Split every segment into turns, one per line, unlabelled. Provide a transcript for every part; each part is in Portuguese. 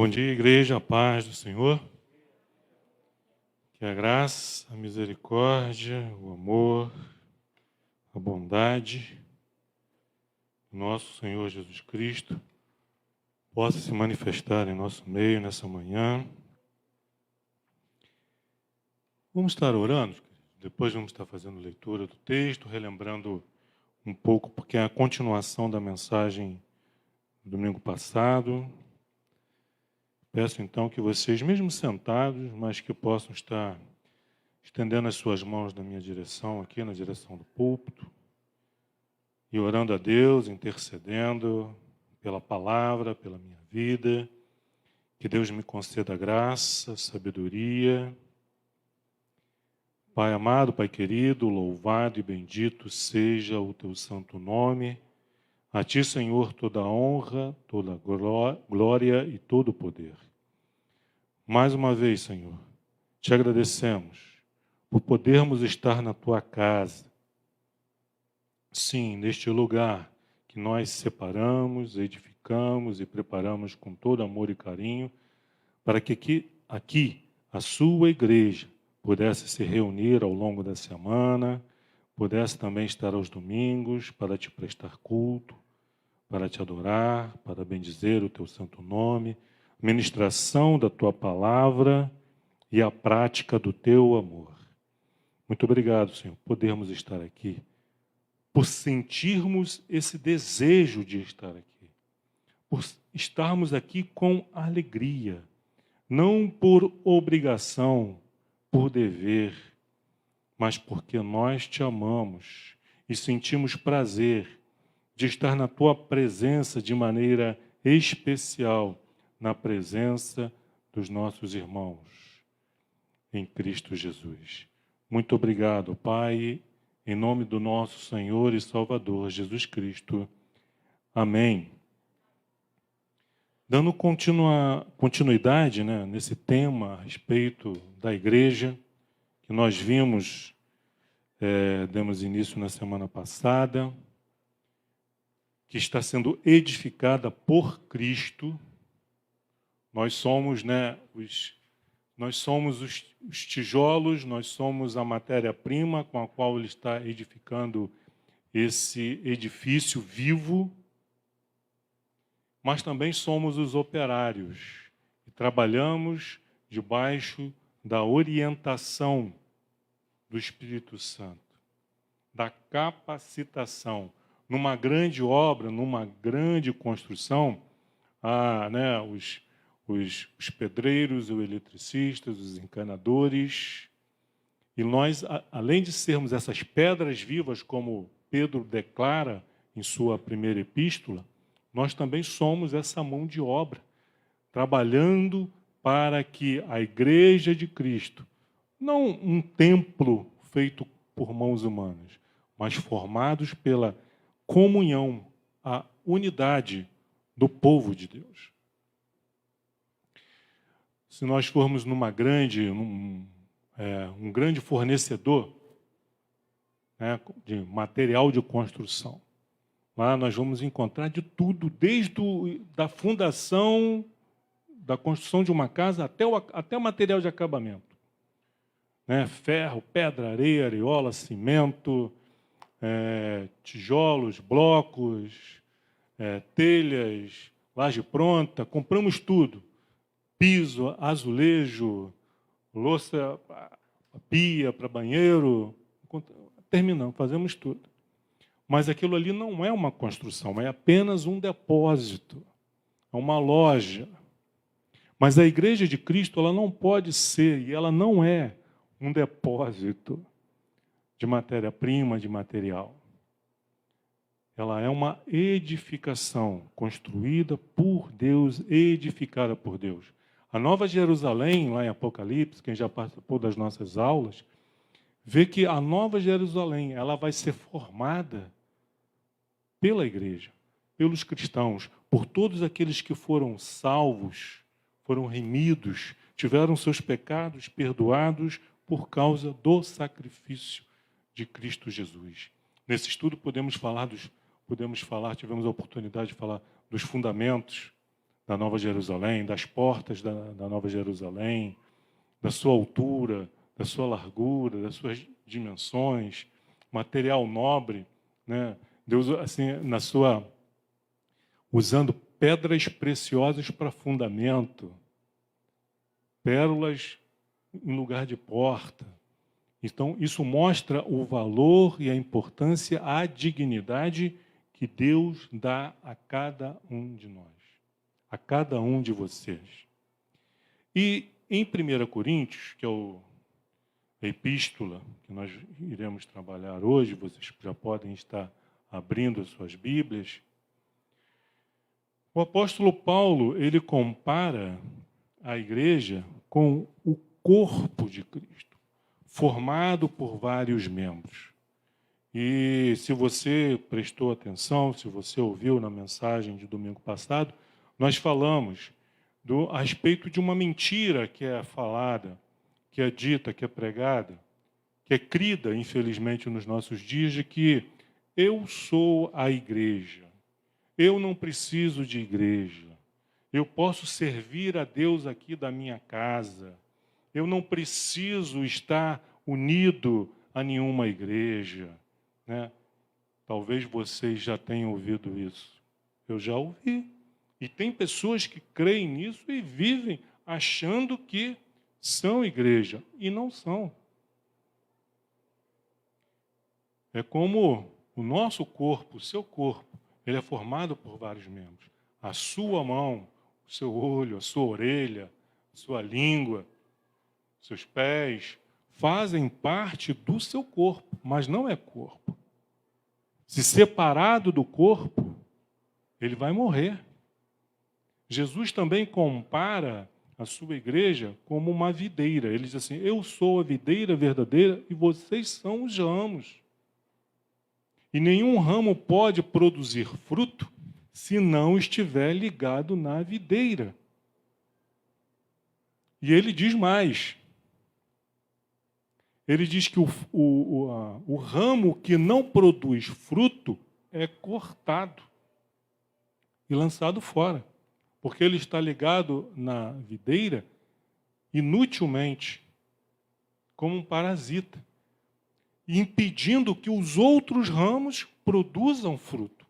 Bom dia, igreja, a paz do Senhor. Que a graça, a misericórdia, o amor, a bondade do nosso Senhor Jesus Cristo possa se manifestar em nosso meio nessa manhã. Vamos estar orando, depois vamos estar fazendo leitura do texto, relembrando um pouco, porque é a continuação da mensagem do domingo passado. Peço então que vocês, mesmo sentados, mas que possam estar estendendo as suas mãos na minha direção, aqui na direção do púlpito, e orando a Deus, intercedendo pela palavra, pela minha vida, que Deus me conceda graça, sabedoria. Pai amado, Pai querido, louvado e bendito seja o teu santo nome. A ti, Senhor, toda a honra, toda a glória e todo o poder. Mais uma vez, Senhor, te agradecemos por podermos estar na tua casa. Sim, neste lugar que nós separamos, edificamos e preparamos com todo amor e carinho, para que aqui a sua igreja pudesse se reunir ao longo da semana, pudesse também estar aos domingos para te prestar culto, para te adorar, para bendizer o teu santo nome, ministração da tua palavra e a prática do teu amor. Muito obrigado, Senhor, por podermos estar aqui, por sentirmos esse desejo de estar aqui, por estarmos aqui com alegria, não por obrigação, por dever, mas porque nós te amamos e sentimos prazer de estar na tua presença de maneira especial, na presença dos nossos irmãos em Cristo Jesus. Muito obrigado, Pai, em nome do nosso Senhor e Salvador Jesus Cristo. Amém. Dando continuidade, nesse tema a respeito da igreja, que nós vimos, demos início na semana passada, que está sendo edificada por Cristo. Nós somos, os tijolos, nós somos a matéria-prima com a qual Ele está edificando esse edifício vivo, mas também somos os operários e trabalhamos debaixo da orientação do Espírito Santo, da capacitação. Numa grande obra, numa grande construção, há os pedreiros, os eletricistas, os encanadores. E nós, além de sermos essas pedras vivas, como Pedro declara em sua primeira epístola, nós também somos essa mão de obra, trabalhando para que a igreja de Cristo, não um templo feito por mãos humanas, mas formados pela comunhão, a unidade do povo de Deus. Se nós formos um grande fornecedor, de material de construção, lá nós vamos encontrar de tudo, desde da fundação, da construção de uma casa até o material de acabamento. Ferro, pedra, areia, areola, cimento, tijolos, blocos, telhas, laje pronta, compramos tudo. Piso, azulejo, louça, pia para banheiro, terminamos, fazemos tudo. Mas aquilo ali não é uma construção, é apenas um depósito, é uma loja. Mas a igreja de Cristo, ela não pode ser, e ela não é um depósito de matéria-prima, de material. Ela é uma edificação construída por Deus, edificada por Deus. A Nova Jerusalém, lá em Apocalipse, quem já participou das nossas aulas, vê que a Nova Jerusalém, ela vai ser formada pela igreja, pelos cristãos, por todos aqueles que foram salvos, foram remidos, tiveram seus pecados perdoados por causa do sacrifício de Cristo Jesus. Nesse estudo tivemos a oportunidade de falar dos fundamentos da Nova Jerusalém, das portas da Nova Jerusalém, da sua altura, da sua largura, das suas dimensões, material nobre, né? Deus, assim, usando pedras preciosas para fundamento, pérolas em lugar de porta. Então, isso mostra o valor e a importância, a dignidade que Deus dá a cada um de nós, a cada um de vocês. E em 1 Coríntios, que é a epístola que nós iremos trabalhar hoje, vocês já podem estar abrindo as suas Bíblias, o apóstolo Paulo, ele compara a igreja com o corpo de Cristo, formado por vários membros. E se você prestou atenção, se você ouviu na mensagem de domingo passado, nós falamos a respeito de uma mentira que é falada, que é dita, que é pregada, que é crida, infelizmente, nos nossos dias, de que eu sou a igreja, eu não preciso de igreja, eu posso servir a Deus aqui da minha casa, eu não preciso estar unido a nenhuma igreja, né? Talvez vocês já tenham ouvido isso. Eu já ouvi. E tem pessoas que creem nisso e vivem achando que são igreja, e não são. É como o nosso corpo, o seu corpo, ele é formado por vários membros. A sua mão, o seu olho, a sua orelha, a sua língua, seus pés, fazem parte do seu corpo, mas não é corpo. Se separado do corpo, ele vai morrer. Jesus também compara a sua igreja como uma videira. Ele diz assim, eu sou a videira verdadeira e vocês são os ramos. E nenhum ramo pode produzir fruto se não estiver ligado na videira. E ele diz mais. Ele diz que o ramo que não produz fruto é cortado e lançado fora. Porque ele está ligado na videira inutilmente, como um parasita, impedindo que os outros ramos produzam fruto.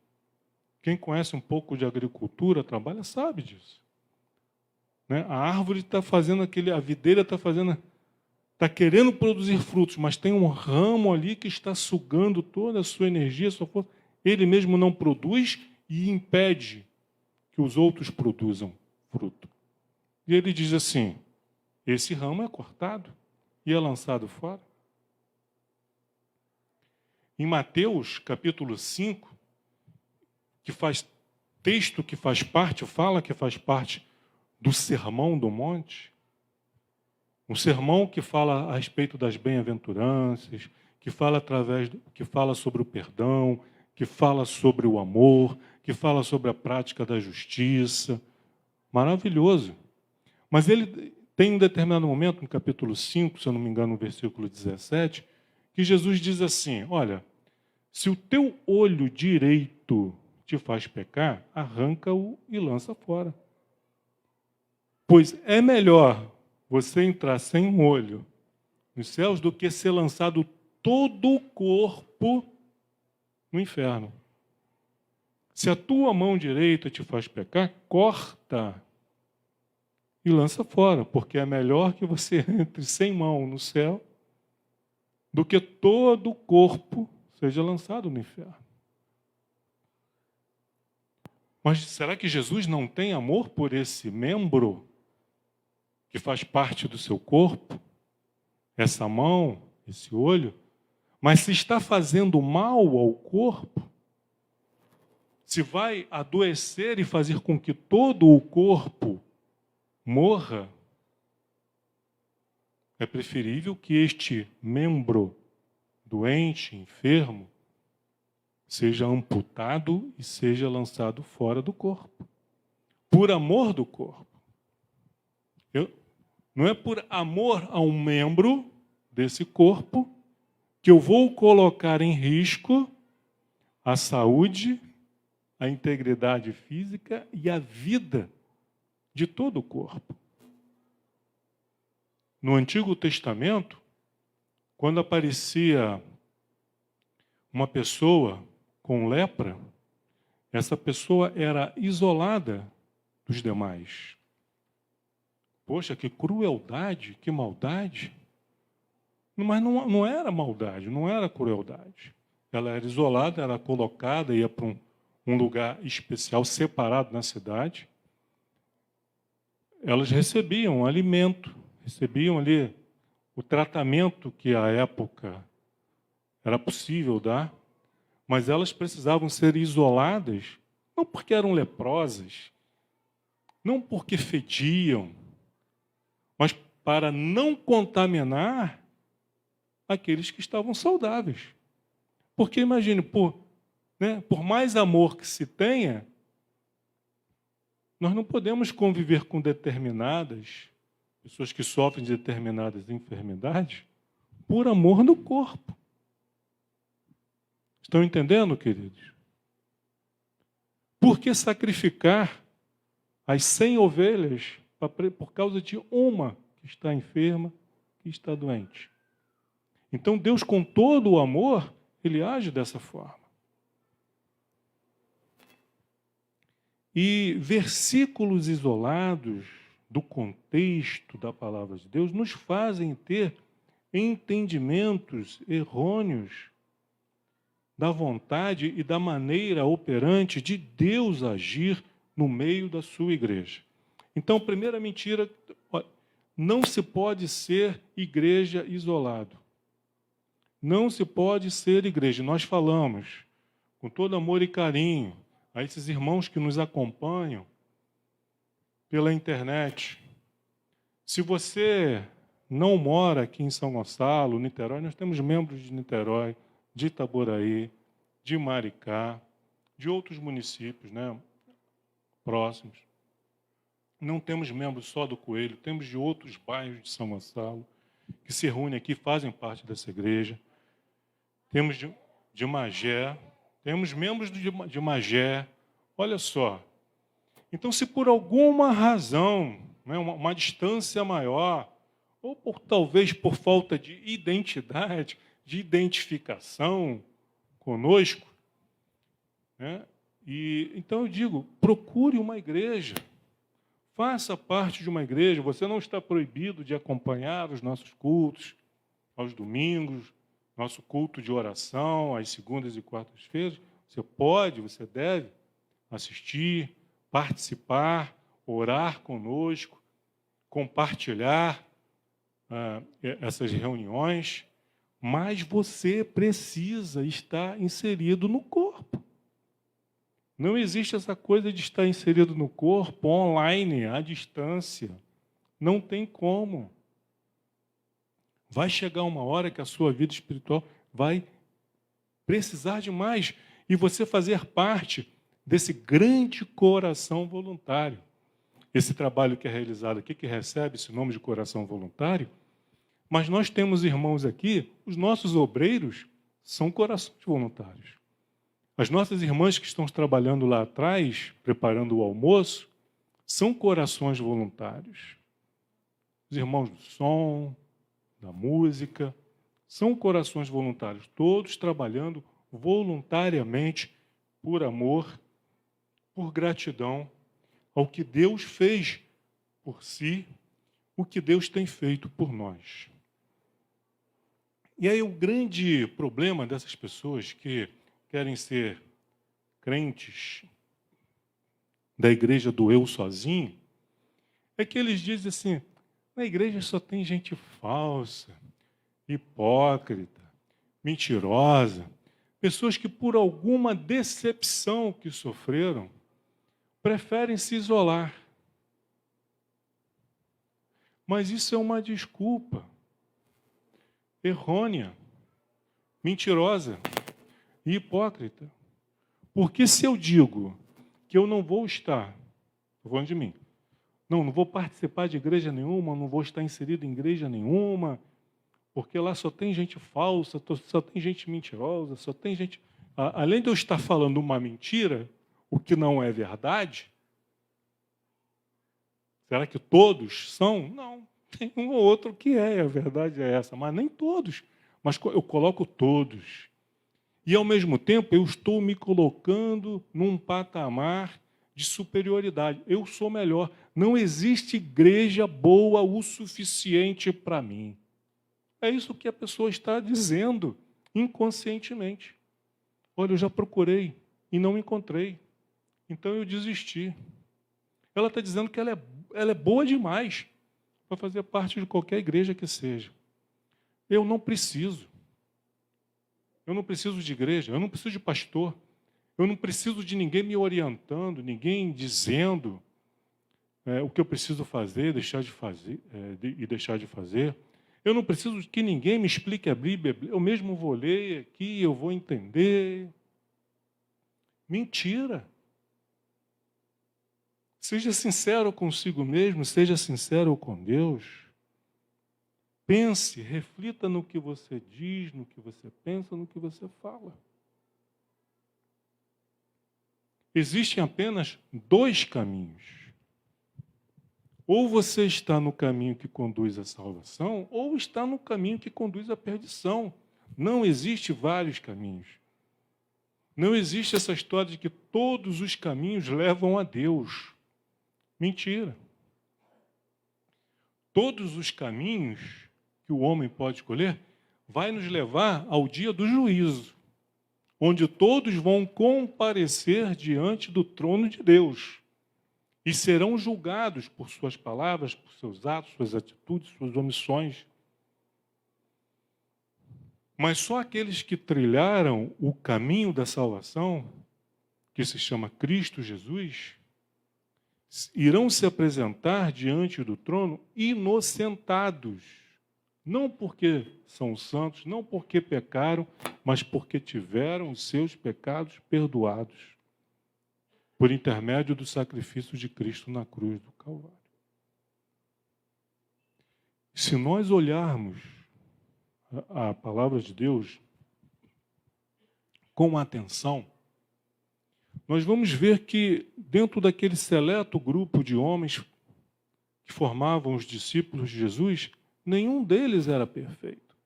Quem conhece um pouco de agricultura, trabalha, sabe disso. Né? A árvore está fazendo a videira está querendo produzir frutos, mas tem um ramo ali que está sugando toda a sua energia, a sua força. Ele mesmo não produz e impede que os outros produzam fruto. E ele diz assim, esse ramo é cortado e é lançado fora. Em Mateus, capítulo 5, texto que faz parte, fala que faz parte do Sermão do Monte, um sermão que fala a respeito das bem-aventuranças, que fala sobre o perdão, que fala sobre o amor, que fala sobre a prática da justiça. Maravilhoso. Mas ele tem um determinado momento, no capítulo 5, se eu não me engano, no versículo 17, que Jesus diz assim, olha, se o teu olho direito te faz pecar, arranca-o e lança fora. Pois é melhor você entrar sem um olho nos céus do que ser lançado todo o corpo no inferno. Se a tua mão direita te faz pecar, corta e lança fora, porque é melhor que você entre sem mão no céu do que todo o corpo seja lançado no inferno. Mas será que Jesus não tem amor por esse membro que faz parte do seu corpo? Essa mão, esse olho? Mas se está fazendo mal ao corpo, se vai adoecer e fazer com que todo o corpo morra, é preferível que este membro doente, enfermo, seja amputado e seja lançado fora do corpo. Por amor do corpo. Não é por amor a um membro desse corpo que eu vou colocar em risco a saúde, a integridade física e a vida de todo o corpo. No Antigo Testamento, quando aparecia uma pessoa com lepra, essa pessoa era isolada dos demais. Poxa, que crueldade, que maldade. Mas não era maldade, não era crueldade. Ela era isolada, era colocada, ia para um lugar especial, separado na cidade. Elas recebiam alimento, recebiam ali o tratamento que à época era possível dar, mas elas precisavam ser isoladas, não porque eram leprosas, não porque fediam, mas para não contaminar aqueles que estavam saudáveis. Porque imagine, por mais amor que se tenha, nós não podemos conviver com determinadas pessoas que sofrem de determinadas enfermidades por amor no corpo. Estão entendendo, queridos? Por que sacrificar as 100 ovelhas por causa de uma que está enferma, que está doente? Então, Deus, com todo o amor, Ele age dessa forma. E versículos isolados do contexto da palavra de Deus nos fazem ter entendimentos errôneos da vontade e da maneira operante de Deus agir no meio da sua igreja. Então, primeira mentira, não se pode ser igreja isolado. Não se pode ser igreja. Nós falamos com todo amor e carinho a esses irmãos que nos acompanham pela internet. Se você não mora aqui em São Gonçalo, Niterói, nós temos membros de Niterói, de Itaboraí, de Maricá, de outros municípios, próximos. Não temos membros só do Coelho, temos de outros bairros de São Gonçalo, que se reúnem aqui, fazem parte dessa igreja. Temos de Magé, temos membros de Magé. Olha só. Então, se por alguma razão, uma distância maior, ou talvez por falta de identidade, de identificação conosco, então eu digo, procure uma igreja, faça parte de uma igreja. Você não está proibido de acompanhar os nossos cultos aos domingos, nosso culto de oração às segundas e quartas-feiras. Você pode, você deve assistir, participar, orar conosco, compartilhar essas reuniões, mas você precisa estar inserido no corpo. Não existe essa coisa de estar inserido no corpo online, à distância. Não tem como. Vai chegar uma hora que a sua vida espiritual vai precisar de mais, e você fazer parte desse grande coração voluntário. Esse trabalho que é realizado aqui, que recebe esse nome de coração voluntário, mas nós temos irmãos aqui, os nossos obreiros são corações voluntários. As nossas irmãs que estão trabalhando lá atrás, preparando o almoço, são corações voluntários. Os irmãos do som, da música, são corações voluntários, todos trabalhando voluntariamente por amor, por gratidão ao que Deus fez por si, o que Deus tem feito por nós. E aí o grande problema dessas pessoas que querem ser crentes da igreja do eu sozinho, é que eles dizem assim, na igreja só tem gente falsa, hipócrita, mentirosa, pessoas que por alguma decepção que sofreram, preferem se isolar. Mas isso é uma desculpa errônea, mentirosa e hipócrita. Porque se eu digo que eu não vou estar, estou falando de mim, não vou participar de igreja nenhuma, não vou estar inserido em igreja nenhuma, porque lá só tem gente falsa, só tem gente mentirosa, só tem gente... Além de eu estar falando uma mentira, o que não é verdade, Será que todos são? Não. Tem um ou outro que a verdade é essa, mas nem todos. Mas eu coloco todos. E, ao mesmo tempo, eu estou me colocando num patamar de superioridade. Eu sou melhor. Não existe igreja boa o suficiente para mim. É isso que a pessoa está dizendo, inconscientemente. Olha, eu já procurei e não encontrei. Então eu desisti. Ela está dizendo que ela é boa demais para fazer parte de qualquer igreja que seja. Eu não preciso. Eu não preciso de igreja, eu não preciso de pastor. Eu não preciso de ninguém me orientando, ninguém dizendo o que eu preciso fazer, deixar de fazer e deixar de fazer. Eu não preciso que ninguém me explique a Bíblia. Eu mesmo vou ler aqui, eu vou entender. Mentira. Seja sincero consigo mesmo, seja sincero com Deus. Pense, reflita no que você diz, no que você pensa, no que você fala. Existem apenas dois caminhos. Ou você está no caminho que conduz à salvação, ou está no caminho que conduz à perdição. Não existe vários caminhos. Não existe essa história de que todos os caminhos levam a Deus. Mentira. Todos os caminhos que o homem pode escolher vai nos levar ao dia do juízo, onde todos vão comparecer diante do trono de Deus e serão julgados por suas palavras, por seus atos, suas atitudes, suas omissões. Mas só aqueles que trilharam o caminho da salvação, que se chama Cristo Jesus, irão se apresentar diante do trono inocentados. Não porque são santos, não porque pecaram, mas porque tiveram os seus pecados perdoados por intermédio do sacrifício de Cristo na cruz do Calvário. Se nós olharmos a palavra de Deus com atenção, nós vamos ver que dentro daquele seleto grupo de homens que formavam os discípulos de Jesus, nenhum deles era perfeito.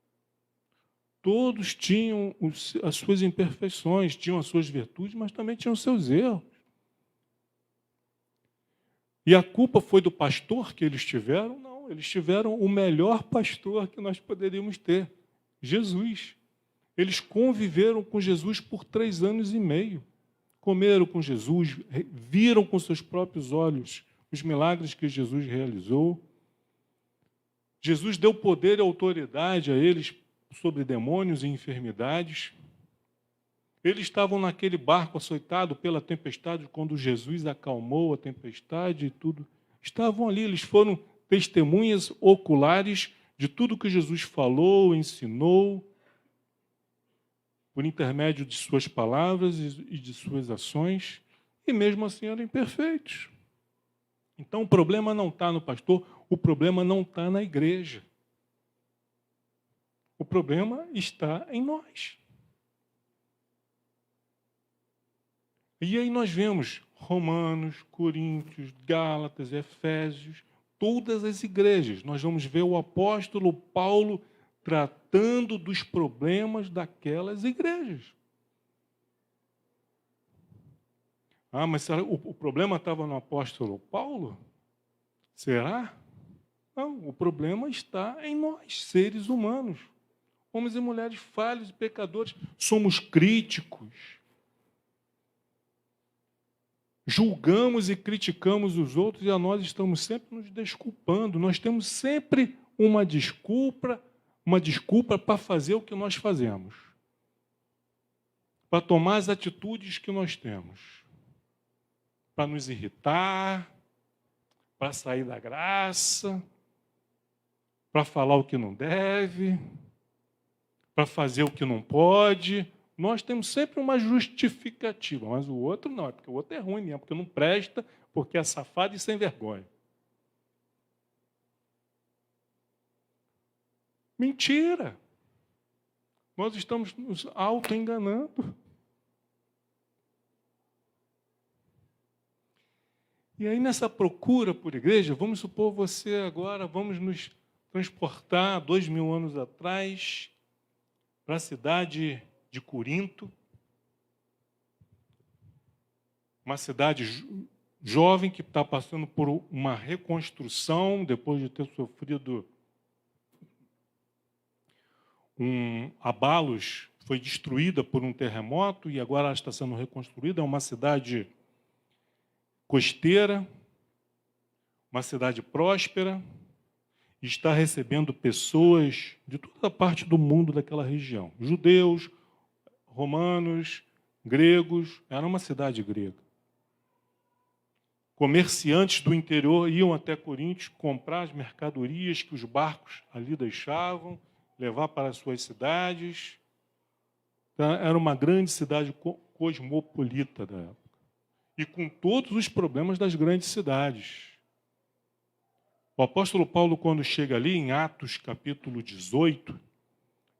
Todos tinham as suas imperfeições, tinham as suas virtudes, mas também tinham os seus erros. E a culpa foi do pastor que eles tiveram? Não, eles tiveram o melhor pastor que nós poderíamos ter, Jesus. Eles conviveram com Jesus por 3 anos e meio. Comeram com Jesus, viram com seus próprios olhos os milagres que Jesus realizou. Jesus deu poder e autoridade a eles sobre demônios e enfermidades. Eles estavam naquele barco açoitado pela tempestade, quando Jesus acalmou a tempestade e tudo. Estavam ali, eles foram testemunhas oculares de tudo que Jesus falou, ensinou, por intermédio de suas palavras e de suas ações, e mesmo assim eram imperfeitos. Então o problema não está no pastor, o problema não está na igreja. O problema está em nós. E aí nós vemos Romanos, Coríntios, Gálatas, Efésios, todas as igrejas. Nós vamos ver o apóstolo Paulo tratando dos problemas daquelas igrejas. Mas será, o problema estava no apóstolo Paulo? Será? Não, o problema está em nós, seres humanos. Homens e mulheres falhos e pecadores. Somos críticos. Julgamos e criticamos os outros e a nós estamos sempre nos desculpando. Nós temos sempre uma desculpa para fazer o que nós fazemos. Para tomar as atitudes que nós temos. Para nos irritar, para sair da graça, para falar o que não deve, para fazer o que não pode. Nós temos sempre uma justificativa, mas o outro não, é porque o outro é ruim mesmo, porque não presta, porque é safado e sem vergonha. Mentira! Nós estamos nos auto-enganando. E aí, nessa procura por igreja, vamos supor você agora, vamos nos transportar 2000 anos atrás para a cidade de Corinto, uma cidade jovem que está passando por uma reconstrução depois de ter sofrido abalos, foi destruída por um terremoto e agora ela está sendo reconstruída. É uma cidade costeira, uma cidade próspera, e está recebendo pessoas de toda parte do mundo daquela região. Judeus, romanos, gregos, era uma cidade grega. Comerciantes do interior iam até Corinto comprar as mercadorias que os barcos ali deixavam, levar para as suas cidades. Então, era uma grande cidade cosmopolita da época. E com todos os problemas das grandes cidades. O apóstolo Paulo, quando chega ali, em Atos capítulo 18,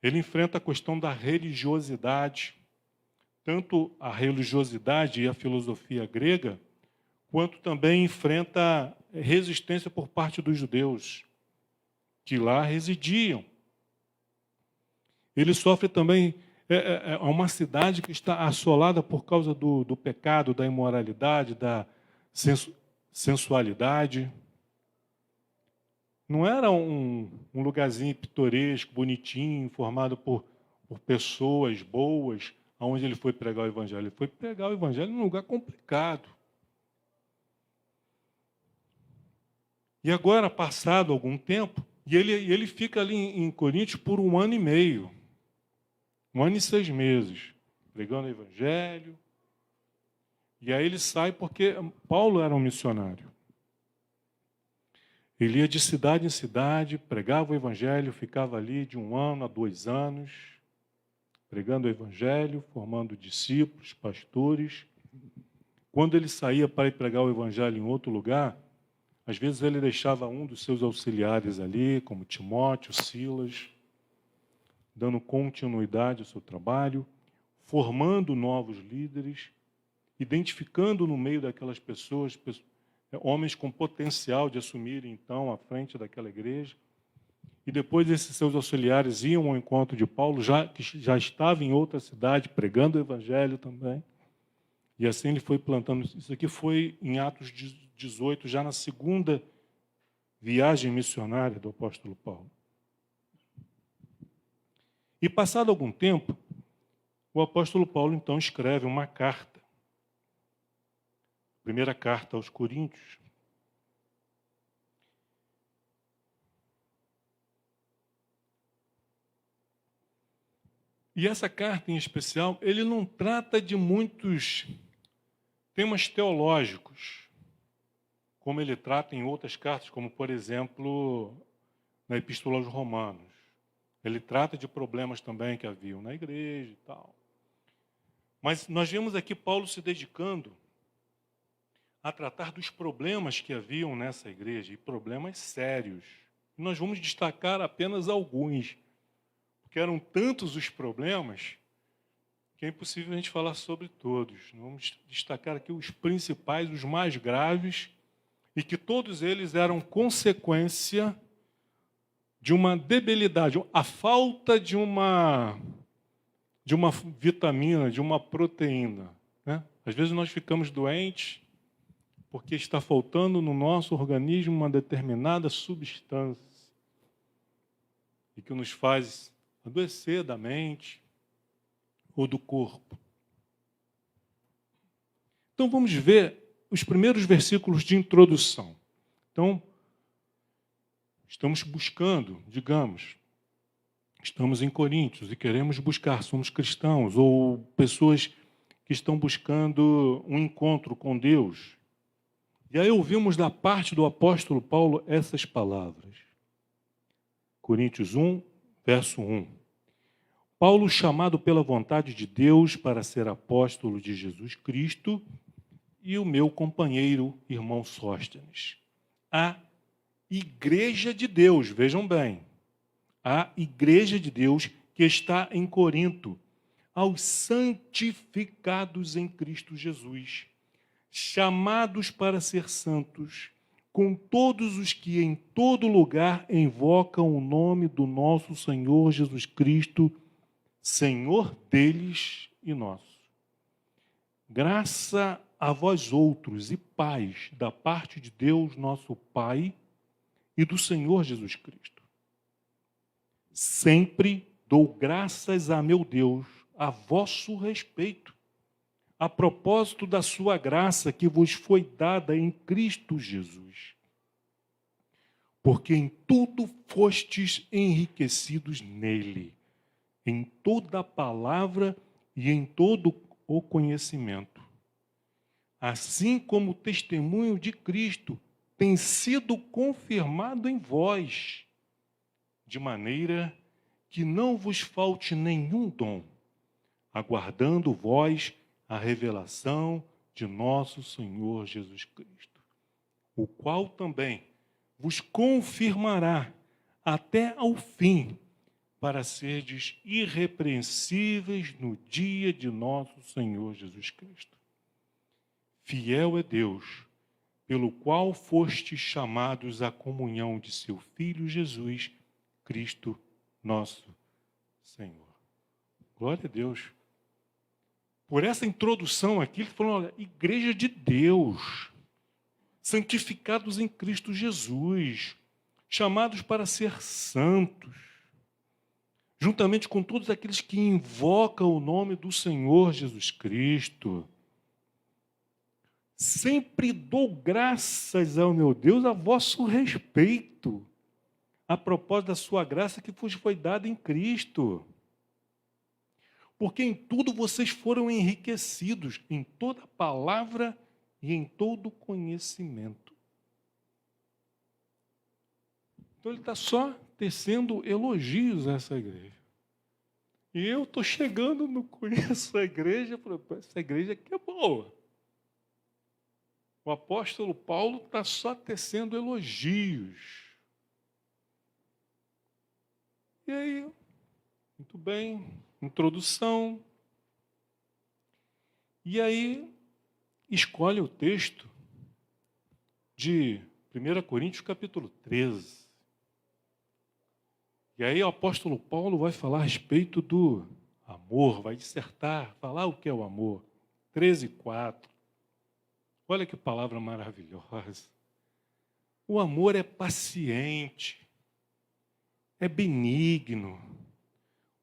ele enfrenta a questão da religiosidade. Tanto a religiosidade e a filosofia grega, quanto também enfrenta resistência por parte dos judeus, que lá residiam. Ele sofre também, uma cidade que está assolada por causa do pecado, da imoralidade, da sensualidade. Não era um lugarzinho pitoresco, bonitinho, formado por pessoas boas, aonde ele foi pregar o evangelho. Ele foi pregar o evangelho num lugar complicado. E agora, passado algum tempo, e ele fica ali em Corinto por 1 ano e meio, 1 ano e 6 meses, pregando o evangelho. E aí ele sai porque Paulo era um missionário. Ele ia de cidade em cidade, pregava o evangelho, ficava ali de 1 ano a 2 anos, pregando o evangelho, formando discípulos, pastores. Quando ele saía para ir pregar o evangelho em outro lugar, às vezes ele deixava um dos seus auxiliares ali, como Timóteo, Silas, dando continuidade ao seu trabalho, formando novos líderes, identificando no meio daquelas pessoas, homens com potencial de assumirem, então, a frente daquela igreja. E depois esses seus auxiliares iam ao encontro de Paulo, que já estava em outra cidade, pregando o evangelho também. E assim ele foi plantando. Isso aqui foi em Atos 18, já na segunda viagem missionária do apóstolo Paulo. E passado algum tempo, o apóstolo Paulo então escreve uma carta. Primeira carta aos Coríntios. E essa carta em especial, ele não trata de muitos temas teológicos, como ele trata em outras cartas, como, por exemplo, na Epístola aos Romanos. Ele trata de problemas também que haviam na igreja e tal. Mas nós vemos aqui Paulo se dedicando a tratar dos problemas que haviam nessa igreja, e problemas sérios. E nós vamos destacar apenas alguns, porque eram tantos os problemas que é impossível a gente falar sobre todos. Vamos destacar aqui os principais, os mais graves, e que todos eles eram consequência de uma debilidade, a falta de uma vitamina, de uma proteína, né? Às vezes nós ficamos doentes porque está faltando no nosso organismo uma determinada substância e que nos faz adoecer da mente ou do corpo. Então vamos ver os primeiros versículos de introdução. Então, estamos buscando, digamos, estamos em Coríntios e queremos buscar, somos cristãos ou pessoas que estão buscando um encontro com Deus. E aí ouvimos da parte do apóstolo Paulo essas palavras. Coríntios 1, verso 1. Paulo, chamado pela vontade de Deus para ser apóstolo de Jesus Cristo, e o meu companheiro, irmão Sóstenes. A igreja de Deus, vejam bem, a igreja de Deus que está em Corinto, aos santificados em Cristo Jesus, chamados para ser santos, com todos os que em todo lugar invocam o nome do nosso Senhor Jesus Cristo, Senhor deles e nosso. Graça a vós outros e paz da parte de Deus, nosso Pai, e do Senhor Jesus Cristo. Sempre dou graças a meu Deus a vosso respeito, a propósito da sua graça que vos foi dada em Cristo Jesus. Porque em tudo fostes enriquecidos nele, em toda a palavra e em todo o conhecimento. Assim como o testemunho de Cristo tem sido confirmado em vós, de maneira que não vos falte nenhum dom, aguardando vós a revelação de nosso Senhor Jesus Cristo, o qual também vos confirmará até ao fim, para serdes irrepreensíveis no dia de nosso Senhor Jesus Cristo. Fiel é Deus, pelo qual fostes chamados à comunhão de seu Filho Jesus Cristo, nosso Senhor. Glória a Deus. Por essa introdução aqui, ele falou, olha, igreja de Deus, santificados em Cristo Jesus, chamados para ser santos, juntamente com todos aqueles que invocam o nome do Senhor Jesus Cristo. Sempre dou graças ao meu Deus a vosso respeito, a propósito da sua graça que vos foi dada em Cristo. Porque em tudo vocês foram enriquecidos, em toda palavra e em todo conhecimento. Então ele está só tecendo elogios a essa igreja. E eu estou chegando, não conheço a igreja, falei, essa igreja aqui é boa. O apóstolo Paulo está só tecendo elogios. E aí, muito bem, introdução. E aí, escolhe o texto de 1 Coríntios capítulo 13. E aí o apóstolo Paulo vai falar a respeito do amor, vai dissertar, falar o que é o amor. 13:4. Olha que palavra maravilhosa. O amor é paciente, é benigno.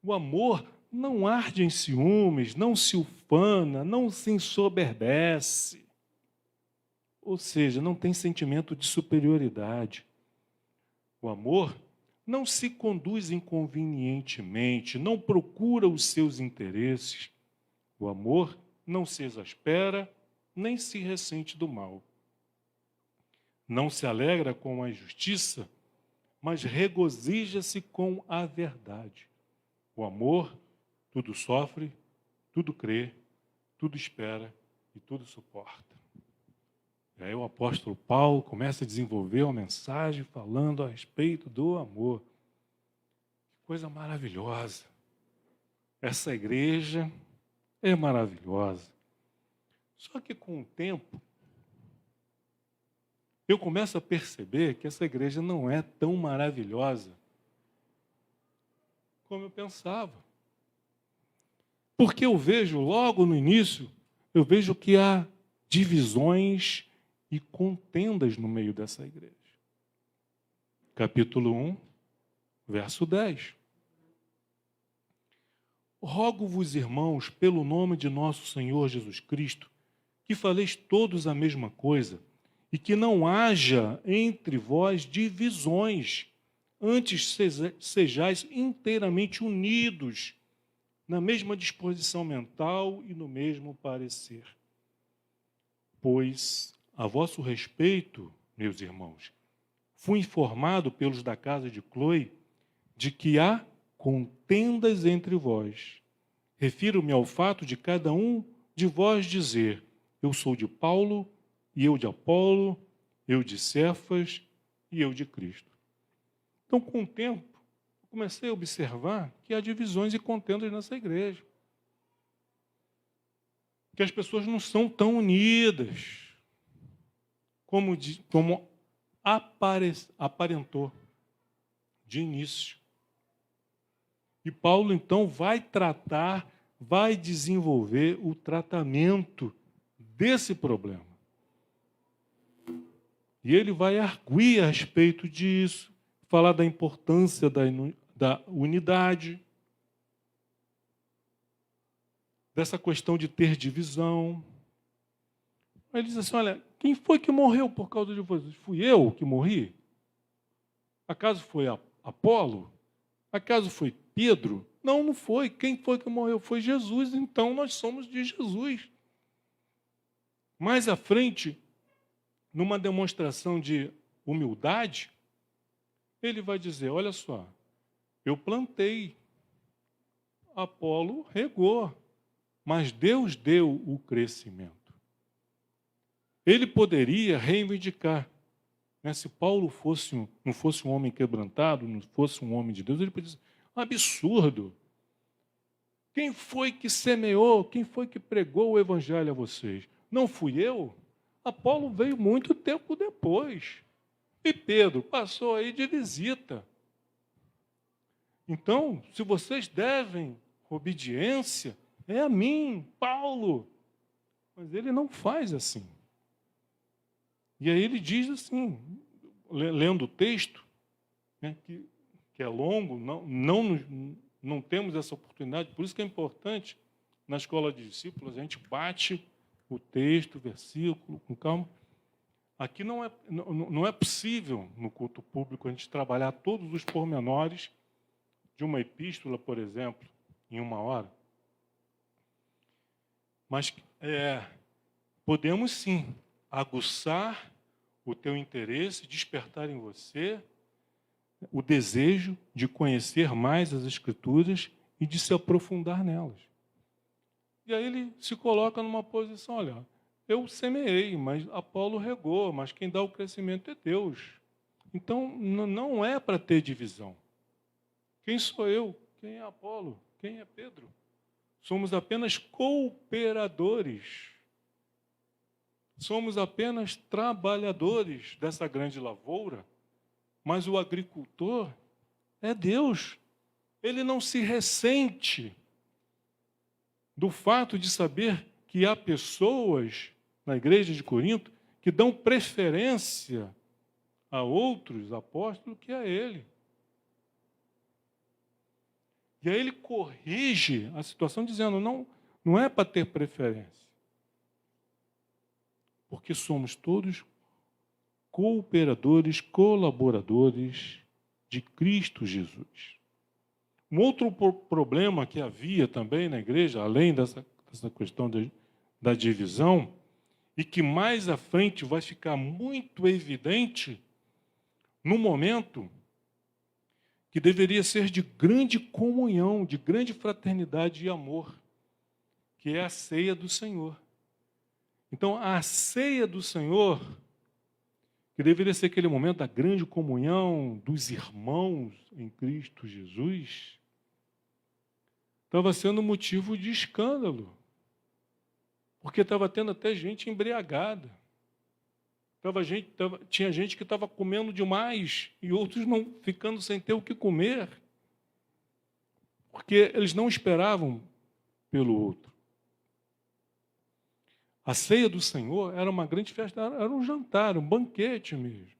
O amor não arde em ciúmes, não se ufana, não se ensoberbece. Ou seja, não tem sentimento de superioridade. O amor não se conduz inconvenientemente, não procura os seus interesses. O amor não se exaspera, nem se ressente do mal. Não se alegra com a injustiça, mas regozija-se com a verdade. O amor tudo sofre, tudo crê, tudo espera e tudo suporta. E aí o apóstolo Paulo começa a desenvolver uma mensagem falando a respeito do amor. Que coisa maravilhosa. Essa igreja é maravilhosa. Só que com o tempo, eu começo a perceber que essa igreja não é tão maravilhosa como eu pensava. Porque eu vejo, logo no início, eu vejo que há divisões e contendas no meio dessa igreja. Capítulo 1, verso 10. Rogo-vos, irmãos, pelo nome de nosso Senhor Jesus Cristo, que faleis todos a mesma coisa, e que não haja entre vós divisões, antes sejais inteiramente unidos, na mesma disposição mental e no mesmo parecer. Pois, a vosso respeito, meus irmãos, fui informado pelos da casa de Cloe de que há contendas entre vós. Refiro-me ao fato de cada um de vós dizer: eu sou de Paulo, e eu de Apolo, eu de Cefas, e eu de Cristo. Então, com o tempo, eu comecei a observar que há divisões e contendas nessa igreja. Que as pessoas não são tão unidas. como aparentou de início. E Paulo, então, vai desenvolver o tratamento desse problema. E ele vai arguir a respeito disso, falar da importância da unidade, dessa questão de ter divisão. Ele diz assim, olha, quem foi que morreu por causa de vocês? Fui eu que morri? Acaso foi Apolo? Acaso foi Pedro? Não, não foi. Quem foi que morreu? Foi Jesus, então nós somos de Jesus. Mais à frente, numa demonstração de humildade, ele vai dizer, olha só, eu plantei, Apolo regou, mas Deus deu o crescimento. Ele poderia reivindicar, né? Se Paulo não fosse um homem quebrantado, não fosse um homem de Deus, ele poderia dizer, absurdo. Quem foi que semeou, quem foi que pregou o evangelho a vocês? Não fui eu? Apolo veio muito tempo depois. E Pedro passou aí de visita. Então, se vocês devem obediência, é a mim, Paulo. Mas ele não faz assim. E aí ele diz assim, lendo o texto, né, que é longo, não temos essa oportunidade, por isso que é importante, na escola de discípulos, a gente bate o texto, o versículo, com calma. Aqui não é possível, no culto público, a gente trabalhar todos os pormenores de uma epístola, por exemplo, em 1 hora. Mas podemos sim aguçar o teu interesse, despertar em você o desejo de conhecer mais as Escrituras e de se aprofundar nelas. E aí ele se coloca numa posição, olha, eu semeei, mas Apolo regou, mas quem dá o crescimento é Deus. Então, não é para ter divisão. Quem sou eu? Quem é Apolo? Quem é Pedro? Somos apenas cooperadores. Somos apenas trabalhadores dessa grande lavoura, mas o agricultor é Deus. Ele não se ressente do fato de saber que há pessoas na igreja de Corinto que dão preferência a outros apóstolos que a ele. E aí ele corrige a situação dizendo, não é para ter preferência. Porque somos todos cooperadores, colaboradores de Cristo Jesus. Um outro problema que havia também na igreja, além dessa questão da divisão, e que mais à frente vai ficar muito evidente no momento que deveria ser de grande comunhão, de grande fraternidade e amor, que é a ceia do Senhor. Então, a ceia do Senhor, que deveria ser aquele momento da grande comunhão dos irmãos em Cristo Jesus, estava sendo motivo de escândalo, porque estava tendo até gente embriagada. Tinha gente que estava comendo demais e outros não ficando sem ter o que comer, porque eles não esperavam pelo outro. A ceia do Senhor era uma grande festa, era um jantar, um banquete mesmo,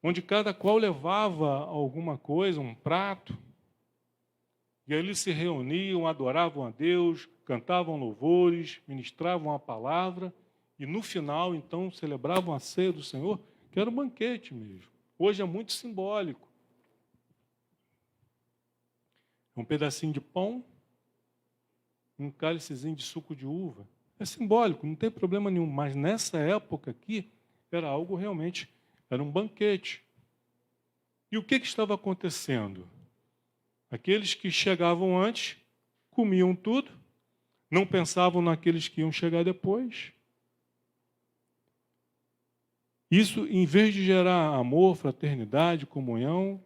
onde cada qual levava alguma coisa, um prato, e aí eles se reuniam, adoravam a Deus, cantavam louvores, ministravam a palavra, e no final, então, celebravam a ceia do Senhor, que era um banquete mesmo. Hoje é muito simbólico. É um pedacinho de pão, um cálicezinho de suco de uva. É simbólico, não tem problema nenhum. Mas nessa época aqui, era algo realmente, era um banquete. E o que estava acontecendo? Aqueles que chegavam antes, comiam tudo, não pensavam naqueles que iam chegar depois. Isso, em vez de gerar amor, fraternidade, comunhão,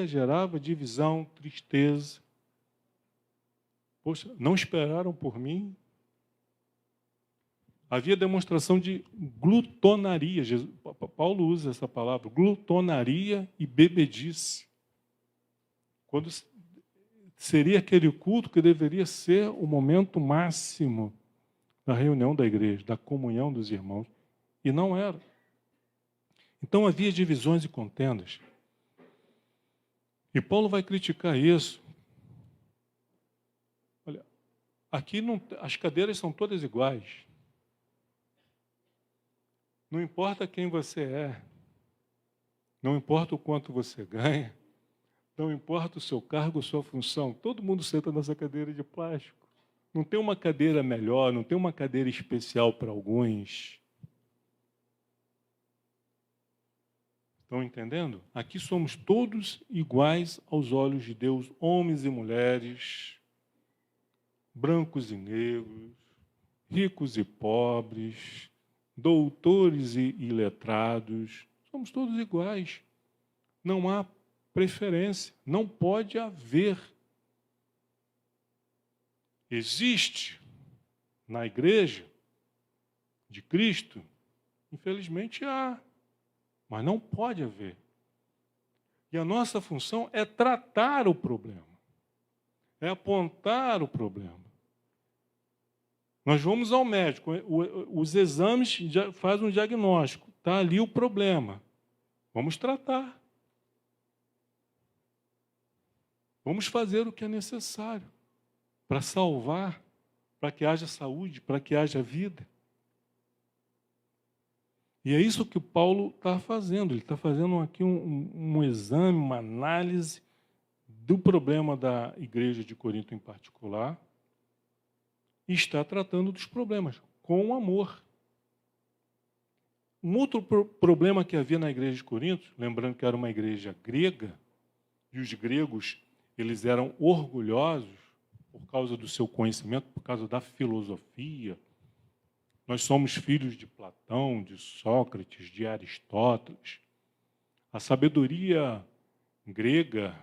gerava divisão, tristeza. Poxa, não esperaram por mim? Havia demonstração de glutonaria. Paulo usa essa palavra, glutonaria e bebedice. Quando seria aquele culto que deveria ser o momento máximo da reunião da igreja, da comunhão dos irmãos. E não era. Então havia divisões e contendas. E Paulo vai criticar isso. Olha, aqui não, as cadeiras são todas iguais. Não importa quem você é, não importa o quanto você ganha, não importa o seu cargo, sua função, todo mundo senta nessa cadeira de plástico. Não tem uma cadeira melhor, não tem uma cadeira especial para alguns. Estão entendendo? Aqui somos todos iguais aos olhos de Deus, homens e mulheres, brancos e negros, ricos e pobres, doutores e iletrados, somos todos iguais. Não há preferência, não pode haver. Existe na igreja de Cristo, infelizmente há, mas não pode haver. E a nossa função é tratar o problema, é apontar o problema. Nós vamos ao médico, os exames já fazem um diagnóstico, está ali o problema. Vamos tratar. Vamos fazer o que é necessário para salvar, para que haja saúde, para que haja vida. E é isso que Paulo está fazendo. Ele está fazendo aqui um exame, uma análise do problema da igreja de Corinto em particular, e está tratando dos problemas com amor. Um outro problema que havia na igreja de Corinto, lembrando que era uma igreja grega, e os gregos eles eram orgulhosos por causa do seu conhecimento, por causa da filosofia. Nós somos filhos de Platão, de Sócrates, de Aristóteles. A sabedoria grega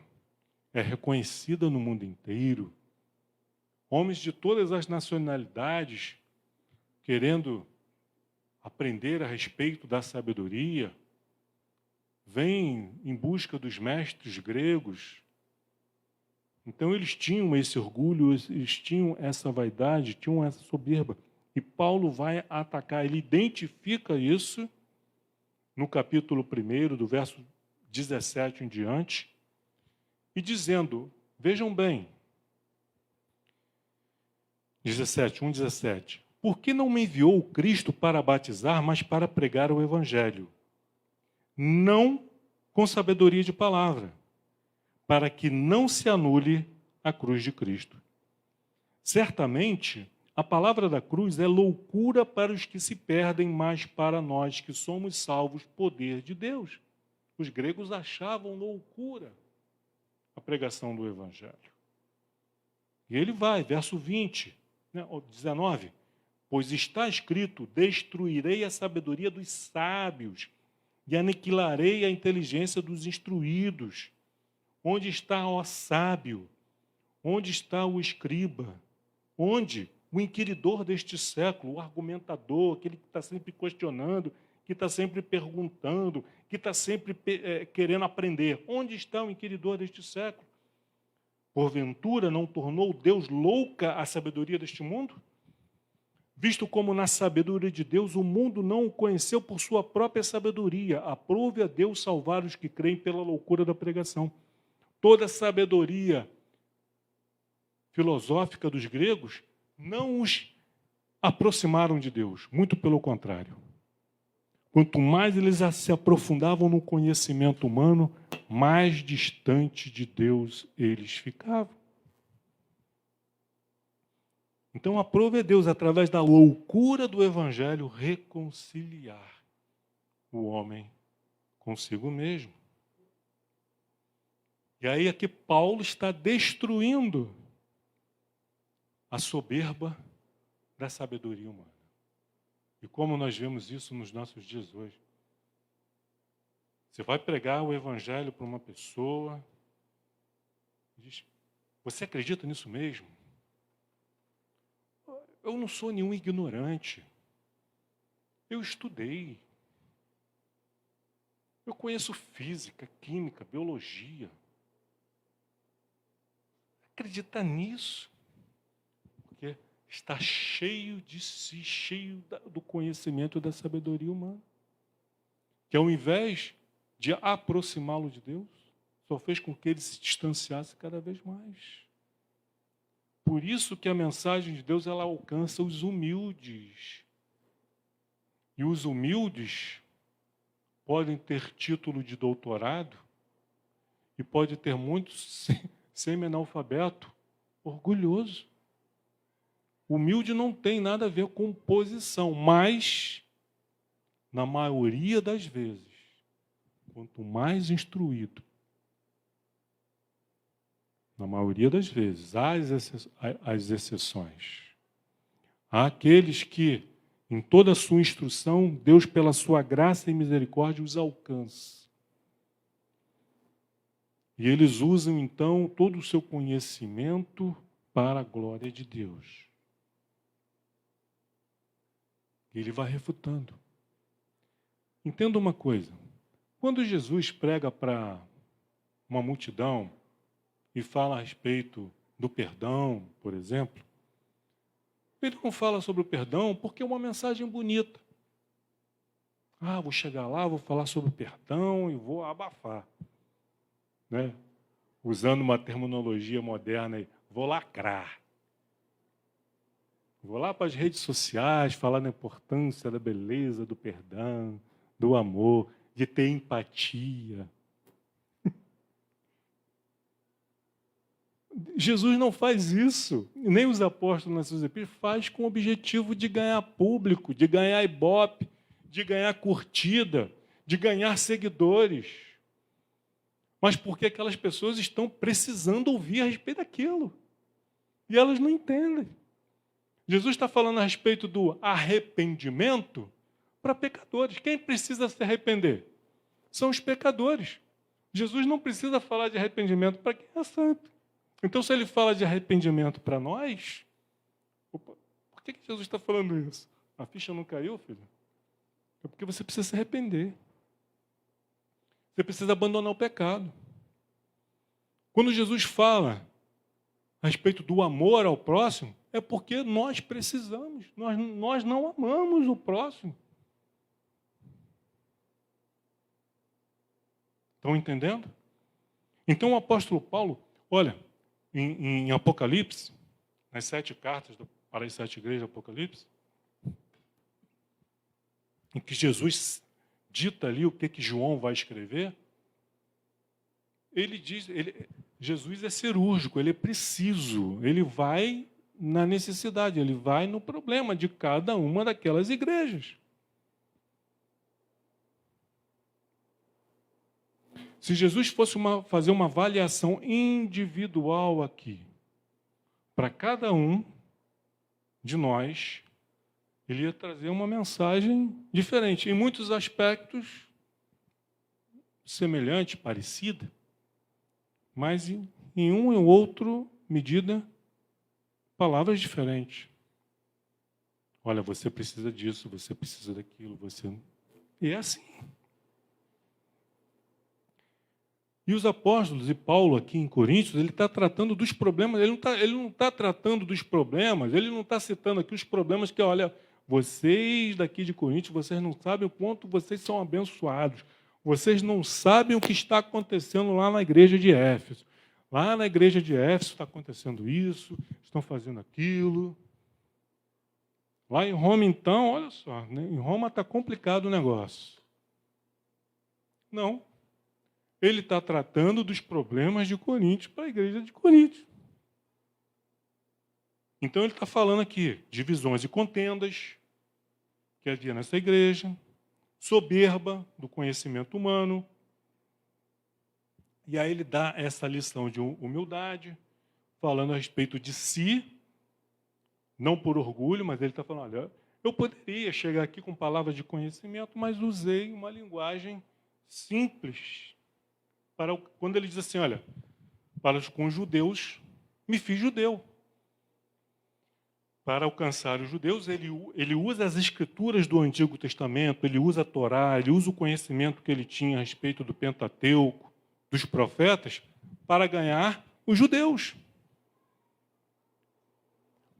é reconhecida no mundo inteiro. Homens de todas as nacionalidades querendo aprender a respeito da sabedoria, vêm em busca dos mestres gregos. Então eles tinham esse orgulho, eles tinham essa vaidade, tinham essa soberba. E Paulo vai atacar, ele identifica isso no capítulo 1, do verso 17 em diante, e dizendo, vejam bem, 17, por que não me enviou o Cristo para batizar, mas para pregar o Evangelho? Não com sabedoria de palavra, para que não se anule a cruz de Cristo. Certamente, a palavra da cruz é loucura para os que se perdem, mas para nós que somos salvos, poder de Deus. Os gregos achavam loucura a pregação do Evangelho. E ele vai, verso 20, 19, pois está escrito, destruirei a sabedoria dos sábios e aniquilarei a inteligência dos instruídos. Onde está, ó sábio? Onde está o escriba? Onde? O inquiridor deste século, o argumentador, aquele que está sempre questionando, que está sempre perguntando, que está sempre querendo aprender. Onde está o inquiridor deste século? Porventura não tornou Deus louca a sabedoria deste mundo? Visto como na sabedoria de Deus o mundo não o conheceu por sua própria sabedoria, aprove a Deus salvar os que creem pela loucura da pregação. Toda a sabedoria filosófica dos gregos não os aproximaram de Deus, muito pelo contrário. Quanto mais eles se aprofundavam no conhecimento humano, mais distante de Deus eles ficavam. Então, aprove a Deus, através da loucura do Evangelho, reconciliar o homem consigo mesmo. E aí aqui Paulo está destruindo a soberba da sabedoria humana. E como nós vemos isso nos nossos dias hoje. Você vai pregar o Evangelho para uma pessoa, diz, você acredita nisso mesmo? Eu não sou nenhum ignorante. Eu estudei. Eu conheço física, química, biologia. Acredita nisso? Porque está cheio de si, cheio do conhecimento e da sabedoria humana. Que ao invés de aproximá-lo de Deus, só fez com que ele se distanciasse cada vez mais. Por isso que a mensagem de Deus ela alcança os humildes. E os humildes podem ter título de doutorado e pode ter muitos semi-analfabeto orgulhoso. Humilde não tem nada a ver com posição, mas, na maioria das vezes, quanto mais instruído, na maioria das vezes, há as exceções. Há aqueles que, em toda a sua instrução, Deus, pela sua graça e misericórdia, os alcança. E eles usam, então, todo o seu conhecimento para a glória de Deus. E ele vai refutando. Entenda uma coisa. Quando Jesus prega para uma multidão e fala a respeito do perdão, por exemplo, ele não fala sobre o perdão porque é uma mensagem bonita. Ah, vou chegar lá, vou falar sobre o perdão e vou abafar. Né? Usando uma terminologia moderna, vou lacrar. Vou lá para as redes sociais falar da importância da beleza, do perdão, do amor, de ter empatia. Jesus não faz isso, nem os apóstolos nas suas epístolas faz com o objetivo de ganhar público, de ganhar ibope, de ganhar curtida, de ganhar seguidores. Mas porque aquelas pessoas estão precisando ouvir a respeito daquilo. E elas não entendem. Jesus está falando a respeito do arrependimento para pecadores. Quem precisa se arrepender? São os pecadores. Jesus não precisa falar de arrependimento para quem é santo. Então, se ele fala de arrependimento para nós, por que Jesus está falando isso? A ficha não caiu, filho? É porque você precisa se arrepender. Você precisa abandonar o pecado. Quando Jesus fala a respeito do amor ao próximo, é porque nós precisamos. Nós não amamos o próximo. Estão entendendo? Então o apóstolo Paulo, olha, em Apocalipse, nas 7 cartas para as 7 igrejas de Apocalipse, em que Jesus dita ali o que João vai escrever, ele diz, Jesus é cirúrgico, ele é preciso, ele vai na necessidade, ele vai no problema de cada uma daquelas igrejas. Se Jesus fosse fazer uma avaliação individual aqui, para cada um de nós, ele ia trazer uma mensagem diferente, em muitos aspectos semelhante, parecida, mas em um e outro medida, palavras diferentes. Olha, você precisa disso, você precisa daquilo, você... E é assim. E os apóstolos, e Paulo aqui em Coríntios, ele está tratando dos problemas, ele não tá tratando dos problemas, ele não está citando aqui os problemas que, olha, vocês daqui de Coríntios, vocês não sabem o quanto vocês são abençoados, vocês não sabem o que está acontecendo lá na igreja de Éfeso. Lá na igreja de Éfeso está acontecendo isso, estão fazendo aquilo. Lá em Roma, então, olha só, né? Em Roma está complicado o negócio. Não. Ele está tratando dos problemas de Coríntios para a igreja de Coríntios. Então ele está falando aqui de divisões e contendas que havia nessa igreja, soberba do conhecimento humano. E aí ele dá essa lição de humildade, falando a respeito de si, não por orgulho, mas ele está falando, olha, eu poderia chegar aqui com palavras de conhecimento, mas usei uma linguagem simples. Quando ele diz assim, olha, para com os judeus, me fiz judeu. para alcançar os judeus, ele usa as escrituras do Antigo Testamento, ele usa a Torá, ele usa o conhecimento que ele tinha a respeito do Pentateuco, dos profetas, para ganhar os judeus.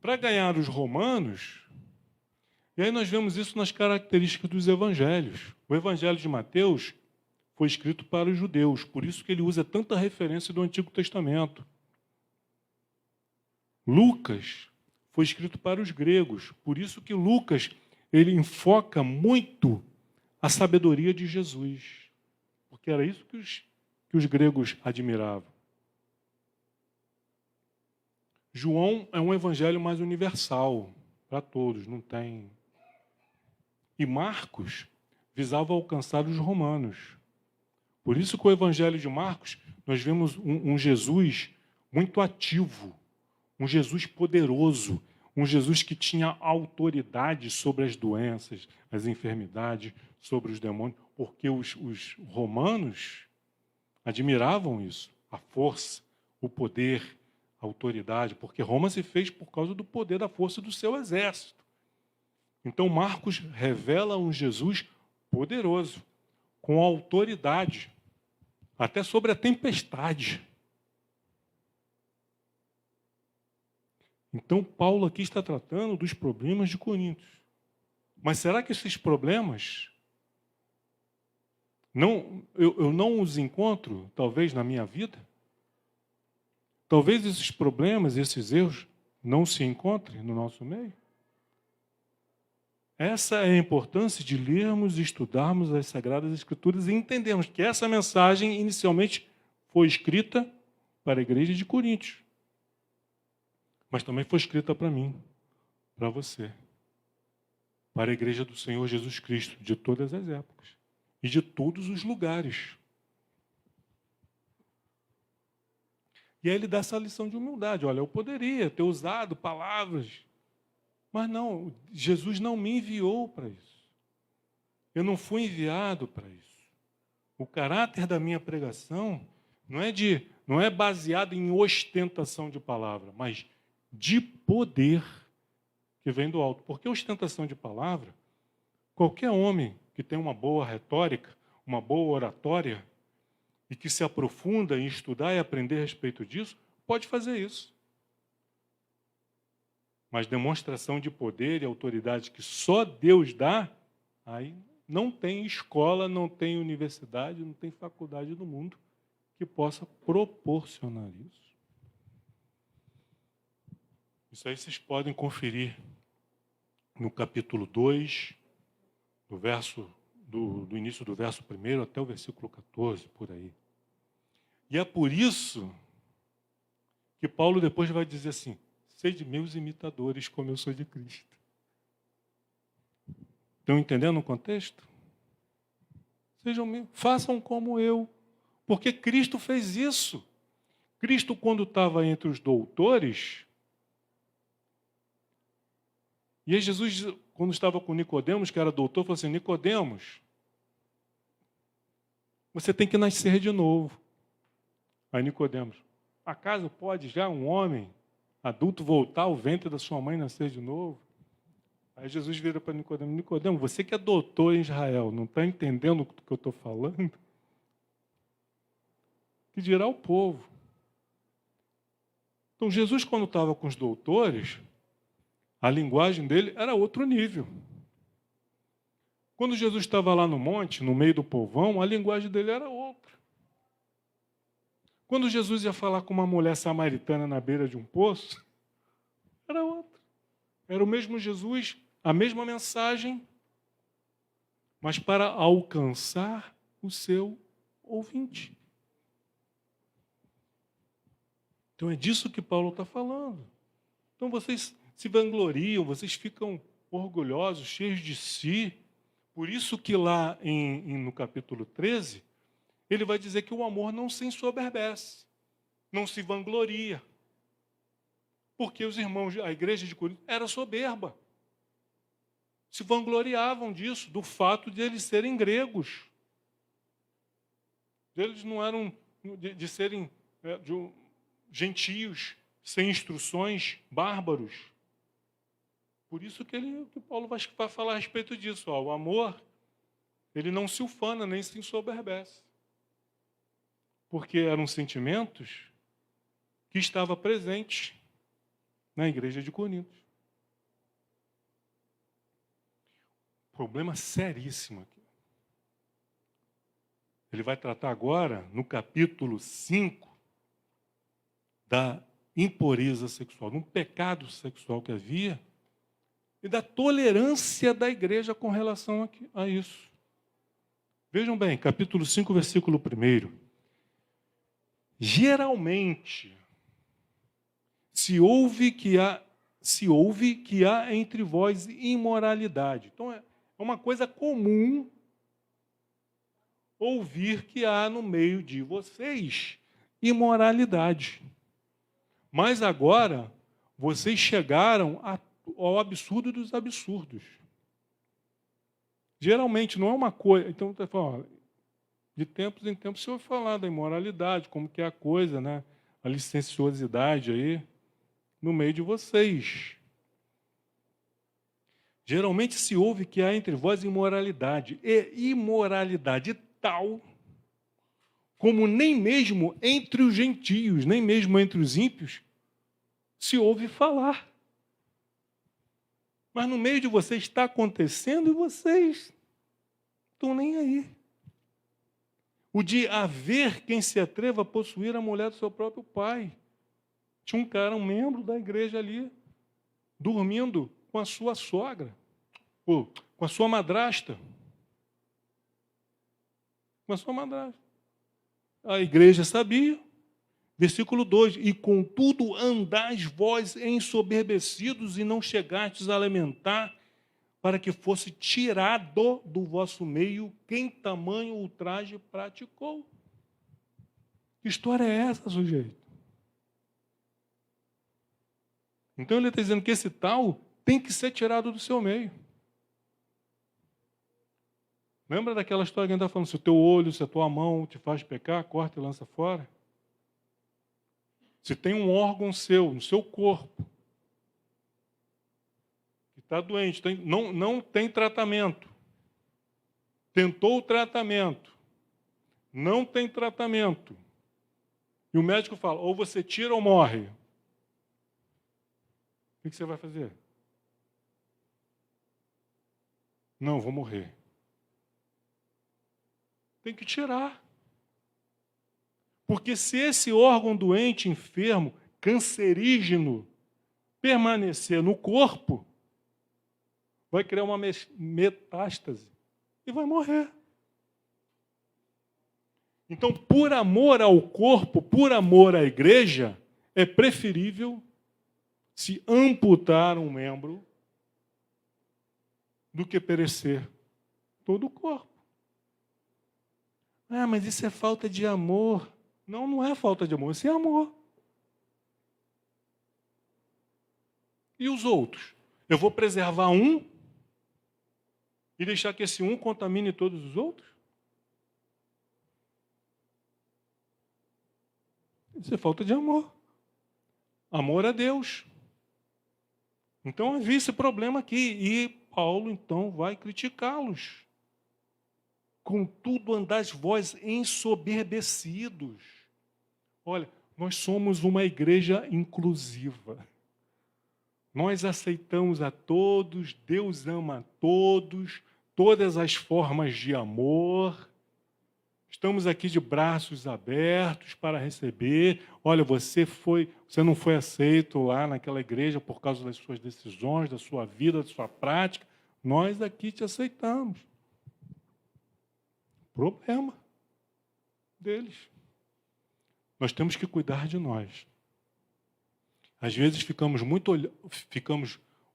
Para ganhar os romanos, e aí nós vemos isso nas características dos evangelhos. O evangelho de Mateus foi escrito para os judeus, por isso que ele usa tanta referência do Antigo Testamento. Lucas foi escrito para os gregos, por isso que Lucas ele enfoca muito a sabedoria de Jesus, porque era isso que os gregos admiravam. João é um evangelho mais universal, para todos, não tem. E Marcos visava alcançar os romanos. Por isso que o evangelho de Marcos, nós vemos um Jesus muito ativo, um Jesus poderoso, um Jesus que tinha autoridade sobre as doenças, as enfermidades, sobre os demônios, porque os romanos admiravam isso, a força, o poder, a autoridade, porque Roma se fez por causa do poder da força do seu exército. Então Marcos revela um Jesus poderoso, com autoridade, até sobre a tempestade. Então, Paulo aqui está tratando dos problemas de Coríntios. Mas será que esses problemas, eu não os encontro, talvez, na minha vida? Talvez esses problemas, esses erros, não se encontrem no nosso meio? Essa é a importância de lermos e estudarmos as Sagradas Escrituras e entendermos que essa mensagem, inicialmente, foi escrita para a igreja de Coríntios. Mas também foi escrita para mim, para você, para a igreja do Senhor Jesus Cristo, de todas as épocas e de todos os lugares. E aí ele dá essa lição de humildade. Olha, eu poderia ter usado palavras, mas não, Jesus não me enviou para isso. Eu não fui enviado para isso. O caráter da minha pregação não é baseado em ostentação de palavra, mas de poder que vem do alto. Porque ostentação de palavra, qualquer homem que tem uma boa retórica, uma boa oratória, e que se aprofunda em estudar e aprender a respeito disso, pode fazer isso. Mas demonstração de poder e autoridade que só Deus dá, aí não tem escola, não tem universidade, não tem faculdade no mundo que possa proporcionar isso. Isso aí vocês podem conferir no capítulo 2, do início do verso 1 até o versículo 14, por aí. E é por isso que Paulo depois vai dizer assim: sede meus imitadores, como eu sou de Cristo. Estão entendendo o contexto? Façam como eu, porque Cristo fez isso. Cristo, quando estava entre os doutores, e aí Jesus, quando estava com Nicodemos, que era doutor, falou assim: Nicodemos, você tem que nascer de novo. Aí Nicodemos: acaso pode já um homem adulto voltar ao ventre da sua mãe e nascer de novo? Aí Jesus vira para Nicodemo: Nicodemo, você que é doutor em Israel, não está entendendo o que eu estou falando? Que dirá o povo? Então Jesus, quando estava com os doutores, a linguagem dele era outro nível. Quando Jesus estava lá no monte, no meio do povão, a linguagem dele era outra. Quando Jesus ia falar com uma mulher samaritana na beira de um poço, era outra. Era o mesmo Jesus, a mesma mensagem, mas para alcançar o seu ouvinte. Então é disso que Paulo está falando. Então vocês se vangloriam, vocês ficam orgulhosos, cheios de si. Por isso que lá no capítulo 13, ele vai dizer que o amor não se ensoberbece, não se vangloria. Porque os irmãos, a igreja de Corinto era soberba. Se vangloriavam disso, do fato de eles serem gregos. Eles não eram de serem gentios, sem instruções, bárbaros. Por isso que Paulo vai falar a respeito disso. Ó, o amor, ele não se ufana nem se ensoberbece. Porque eram sentimentos que estavam presentes na igreja de Corinto. Problema seríssimo aqui. Ele vai tratar agora, no capítulo 5, da impureza sexual, de um pecado sexual que havia, e da tolerância da igreja com relação a isso. Vejam bem, capítulo 5, versículo 1. Geralmente, se ouve que há entre vós imoralidade. Então, é uma coisa comum ouvir que há no meio de vocês imoralidade. Mas agora, vocês chegaram ao absurdo dos absurdos. Geralmente, não é uma coisa... Então, está falando, de tempos em tempos, se ouve falar da imoralidade, como que é a coisa, né? A licenciosidade aí, no meio de vocês. Geralmente se ouve que há entre vós imoralidade, e imoralidade tal como nem mesmo entre os gentios, nem mesmo entre os ímpios, se ouve falar. Mas no meio de vocês está acontecendo e vocês estão nem aí. O de haver quem se atreva a possuir a mulher do seu próprio pai. Tinha um cara, um membro da igreja ali, dormindo com a sua sogra, ou com a sua madrasta. Com a sua madrasta. A igreja sabia. Versículo 2: e contudo andais vós ensoberbecidos e não chegastes a lamentar, para que fosse tirado do vosso meio quem tamanho ultraje praticou. Que história é essa, sujeito? Então ele está dizendo que esse tal tem que ser tirado do seu meio. Lembra daquela história que a gente está falando? Se o teu olho, se a tua mão te faz pecar, corta e lança fora. Se tem um órgão seu, no seu corpo, que está doente, não tem tratamento. Tentou o tratamento, não tem tratamento. E o médico fala, ou você tira ou morre. O que você vai fazer? Não, vou morrer. Tem que tirar. Porque se esse órgão doente, enfermo, cancerígeno, permanecer no corpo, vai criar uma metástase e vai morrer. Então, por amor ao corpo, por amor à igreja, é preferível se amputar um membro do que perecer todo o corpo. Ah, mas isso é falta de amor. Não, não é falta de amor, isso é amor. E os outros? Eu vou preservar um e deixar que esse um contamine todos os outros? Isso é falta de amor. Amor a Deus. Então havia esse problema aqui. E Paulo, então, vai criticá-los. Contudo, andais vós ensoberbecidos. Olha, nós somos uma igreja inclusiva. Nós aceitamos a todos, Deus ama a todos, todas as formas de amor. Estamos aqui de braços abertos para receber. Olha, você não foi aceito lá naquela igreja por causa das suas decisões, da sua vida, da sua prática. Nós aqui te aceitamos. Problema deles. Nós temos que cuidar de nós. Às vezes ficamos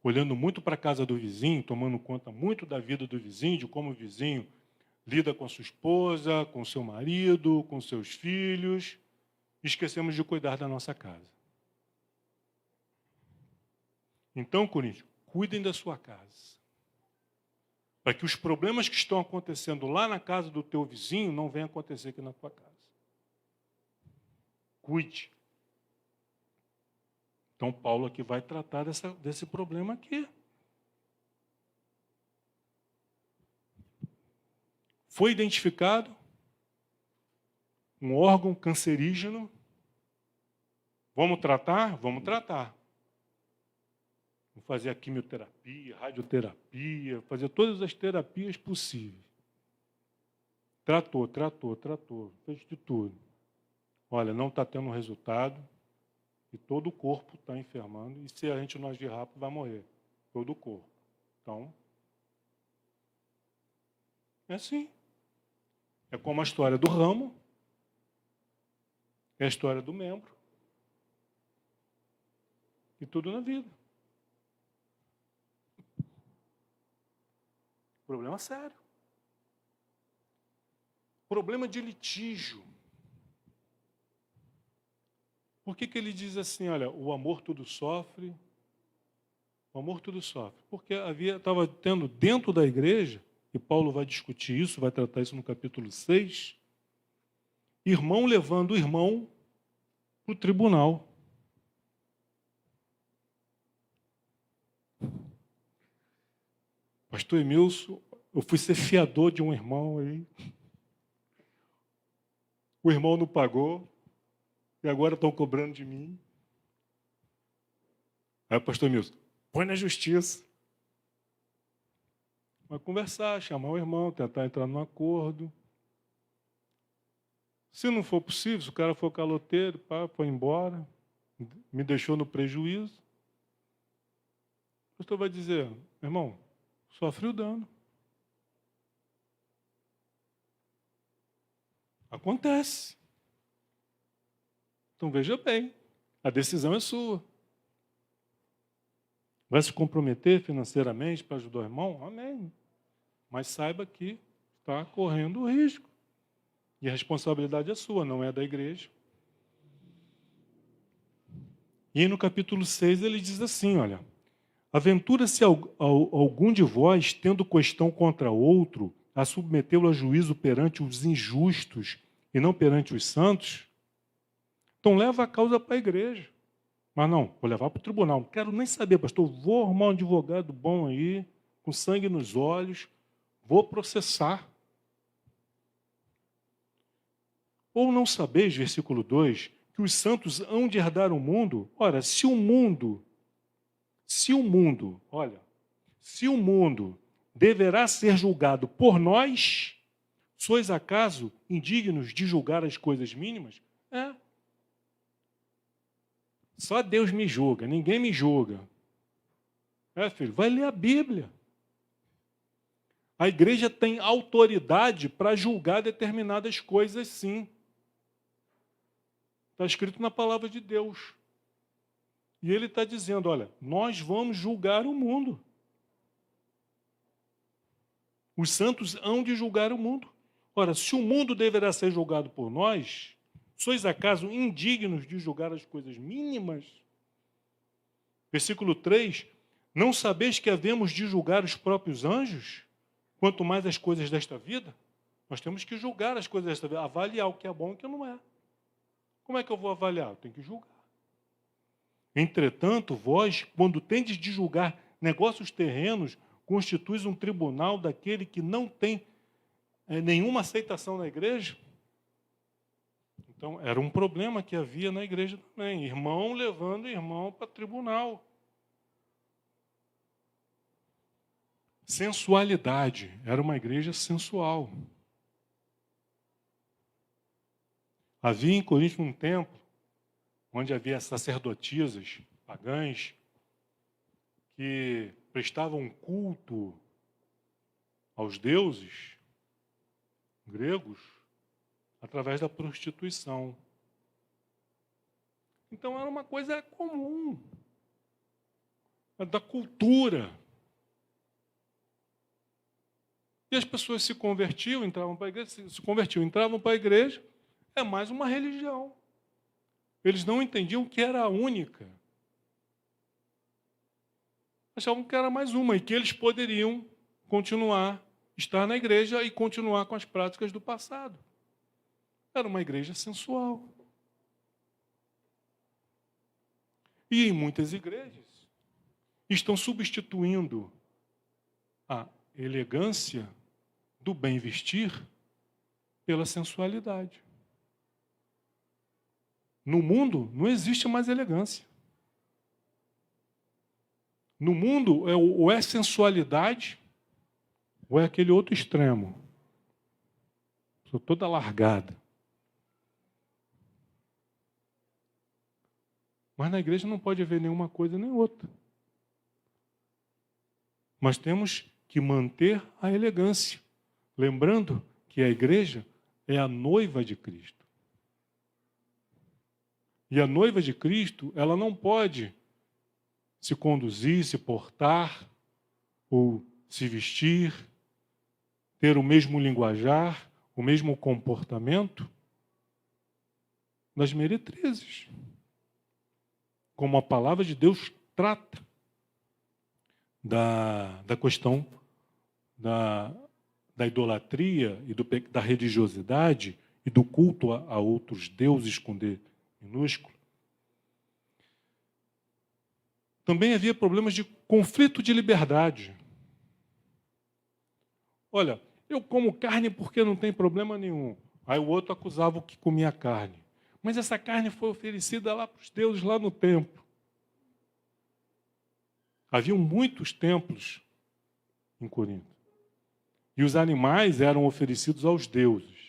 olhando muito para a casa do vizinho, tomando conta muito da vida do vizinho, de como o vizinho lida com a sua esposa, com o seu marido, com seus filhos, e esquecemos de cuidar da nossa casa. Então, Coríntios, cuidem da sua casa. Para que os problemas que estão acontecendo lá na casa do teu vizinho não venham acontecer aqui na tua casa. Cuide. Então, Paulo aqui vai tratar desse problema aqui. Foi identificado um órgão cancerígeno. Vamos tratar? Vamos tratar. Vamos fazer a quimioterapia, radioterapia, fazer todas as terapias possíveis. Tratou, fez de tudo. Olha, não está tendo resultado e todo o corpo está enfermando e se a gente não agir rápido vai morrer. Todo o corpo. Então, é assim. É como a história do ramo, é a história do membro e tudo na vida. Problema sério. Problema de litígio. Por que ele diz assim, olha, o amor tudo sofre, o amor tudo sofre? Porque estava tendo dentro da igreja, e Paulo vai discutir isso, vai tratar isso no capítulo 6, irmão levando o irmão para o tribunal. Pastor Emilson, eu fui ser fiador de um irmão aí. O irmão não pagou e agora estão cobrando de mim. Aí o pastor Emilson, põe na justiça. Vai conversar, chamar o irmão, tentar entrar num acordo. Se não for possível, se o cara for caloteiro, foi embora, me deixou no prejuízo, o pastor vai dizer, irmão, sofre o dano. Acontece. Então veja bem, a decisão é sua. Vai se comprometer financeiramente para ajudar o irmão? Amém. Mas saiba que está correndo o risco. E a responsabilidade é sua, não é da igreja. E aí no capítulo 6 ele diz assim, olha, aventura-se algum de vós, tendo questão contra outro, a submetê-lo a juízo perante os injustos e não perante os santos? Então leva a causa para a igreja. Mas não, vou levar para o tribunal. Não quero nem saber, pastor. Vou arrumar um advogado bom aí, com sangue nos olhos, vou processar. Ou não sabeis, versículo 2, que os santos hão de herdar o mundo? Ora, se o mundo deverá ser julgado por nós, sois acaso indignos de julgar as coisas mínimas? É. Só Deus me julga, ninguém me julga. Filho, vai ler a Bíblia. A igreja tem autoridade para julgar determinadas coisas, sim. Está escrito na palavra de Deus. E ele está dizendo, olha, nós vamos julgar o mundo. Os santos hão de julgar o mundo. Ora, se o mundo deverá ser julgado por nós, sois acaso indignos de julgar as coisas mínimas? Versículo 3, não sabeis que havemos de julgar os próprios anjos? Quanto mais as coisas desta vida? Nós temos que julgar as coisas desta vida, avaliar o que é bom e o que não é. Como é que eu vou avaliar? Eu tenho que julgar. Entretanto, vós, quando tendes de julgar negócios terrenos, constituis um tribunal daquele que não tem nenhuma aceitação na igreja? Então, era um problema que havia na igreja também. Irmão levando irmão para tribunal. Sensualidade. Era uma igreja sensual. Havia em Corinto um templo onde havia sacerdotisas pagãs que prestavam culto aos deuses gregos através da prostituição. Então era uma coisa comum da cultura. E as pessoas se convertiam, entravam para a igreja, entravam para a igreja, é mais uma religião. Eles não entendiam que era a única. Achavam que era mais uma e que eles poderiam continuar, estar na igreja e continuar com as práticas do passado. Era uma igreja sensual. E em muitas igrejas estão substituindo a elegância do bem vestir pela sensualidade. No mundo não existe mais elegância. No mundo ou é sensualidade ou é aquele outro extremo. Sou toda largada. Mas na igreja não pode haver nenhuma coisa nem outra. Mas temos que manter a elegância. Lembrando que a igreja é a noiva de Cristo. E a noiva de Cristo, ela não pode se conduzir, se portar, ou se vestir, ter o mesmo linguajar, o mesmo comportamento das meretrizes. Como a palavra de Deus trata da questão da idolatria e da religiosidade e do culto a outros deuses com D minúsculo. Também havia problemas de conflito de liberdade. Olha, eu como carne porque não tem problema nenhum. Aí o outro acusava o que comia carne. Mas essa carne foi oferecida lá para os deuses, lá no templo. Haviam muitos templos em Corinto. E os animais eram oferecidos aos deuses.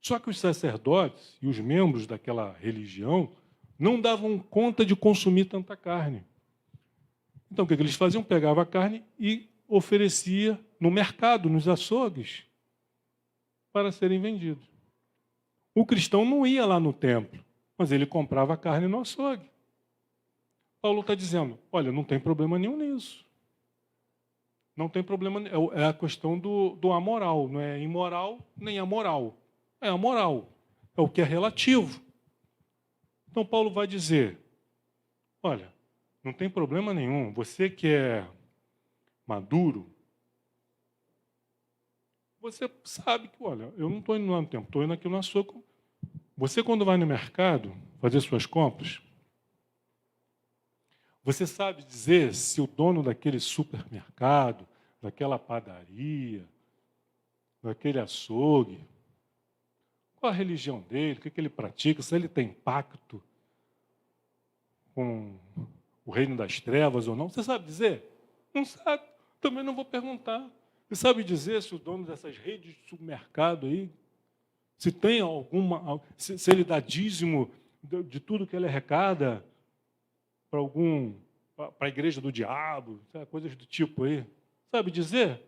Só que os sacerdotes e os membros daquela religião não davam conta de consumir tanta carne. Então, o que eles faziam? Pegavam a carne e oferecia no mercado, nos açougues, para serem vendidos. O cristão não ia lá no templo, mas ele comprava a carne no açougue. Paulo está dizendo, olha, não tem problema nenhum nisso. Não tem problema, é a questão do amoral, não é imoral nem amoral. É amoral, é o que é relativo. Então Paulo vai dizer, olha, não tem problema nenhum, você que é maduro, você sabe que, olha, eu não estou indo lá no templo, estou indo aqui no açougue. Você quando vai no mercado fazer suas compras, você sabe dizer se o dono daquele supermercado, daquela padaria, daquele açougue, qual a religião dele, o que ele pratica, se ele tem pacto com o reino das trevas ou não? Você sabe dizer? Não sabe. Também não vou perguntar. Você sabe dizer se o dono dessas redes de supermercado aí, se tem alguma, se ele dá dízimo de tudo que ele arrecada para a igreja do diabo, coisas do tipo aí. Sabe dizer?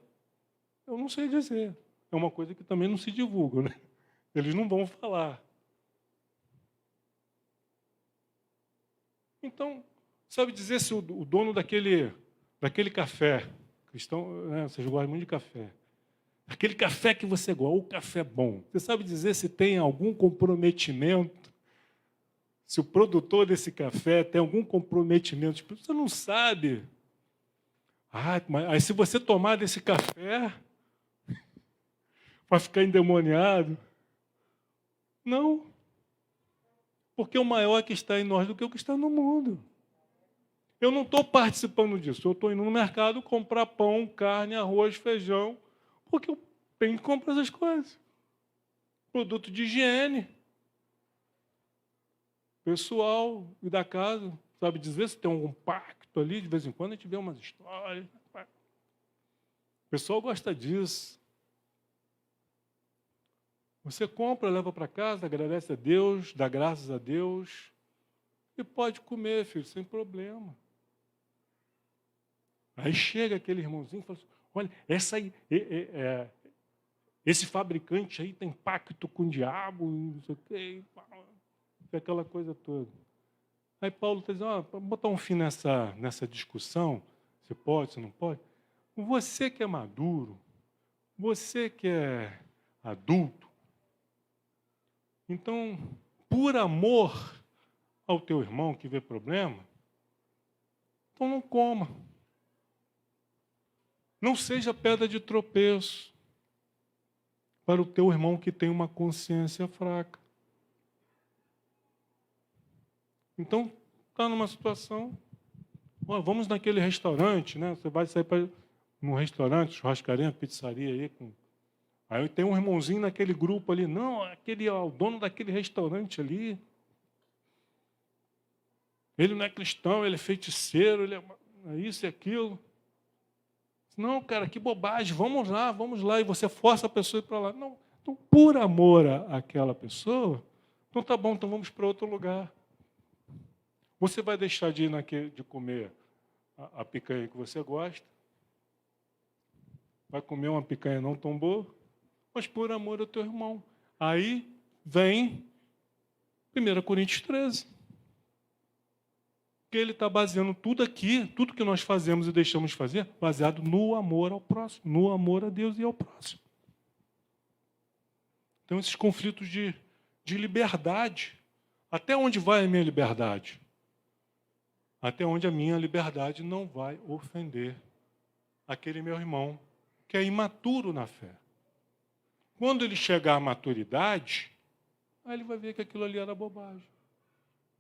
Eu não sei dizer. É uma coisa que também não se divulga, né? Eles não vão falar. Então, sabe dizer se o dono daquele café, cristão, né, vocês gostam muito de café, aquele café que você gosta, o café bom, você sabe dizer se tem algum comprometimento, se o produtor desse café tem algum comprometimento? Tipo, você não sabe. Mas aí se você tomar desse café, vai ficar endemoniado. Não. Porque o maior é que está em nós do que o que está no mundo. Eu não estou participando disso. Eu estou indo no mercado comprar pão, carne, arroz, feijão, porque eu tenho que comprar essas coisas. Produto de higiene. Pessoal e da casa. Sabe dizer se tem algum pacto ali? De vez em quando a gente vê umas histórias. O pessoal gosta disso. Você compra, leva para casa, agradece a Deus, dá graças a Deus e pode comer, filho, sem problema. Aí chega aquele irmãozinho e fala assim, olha, esse fabricante aí tem pacto com o diabo, não sei o quê, aquela coisa toda. Aí Paulo está dizendo, para botar um fim nessa discussão, se pode, se não pode, você que é maduro, você que é adulto, então, por amor ao teu irmão que vê problema, então não coma. Não seja pedra de tropeço para o teu irmão que tem uma consciência fraca. Então, está numa situação, vamos naquele restaurante, né? Você vai sair para... num restaurante, churrascaria, pizzaria aí, aí tem um irmãozinho naquele grupo ali, não, aquele é o dono daquele restaurante ali. Ele não é cristão, ele é feiticeiro, ele é isso e aquilo. Não, cara, que bobagem, vamos lá. E você força a pessoa a ir para lá. Não, então, por amor àquela pessoa, então tá bom, então vamos para outro lugar. Você vai deixar de ir de comer a picanha que você gosta, vai comer uma picanha não tão boa, mas por amor ao teu irmão. Aí vem 1 Coríntios 13. Que ele está baseando tudo aqui, tudo que nós fazemos e deixamos de fazer, baseado no amor ao próximo, no amor a Deus e ao próximo. Então, esses conflitos de liberdade. Até onde vai a minha liberdade? Até onde a minha liberdade não vai ofender aquele meu irmão que é imaturo na fé. Quando ele chegar à maturidade, aí ele vai ver que aquilo ali era bobagem.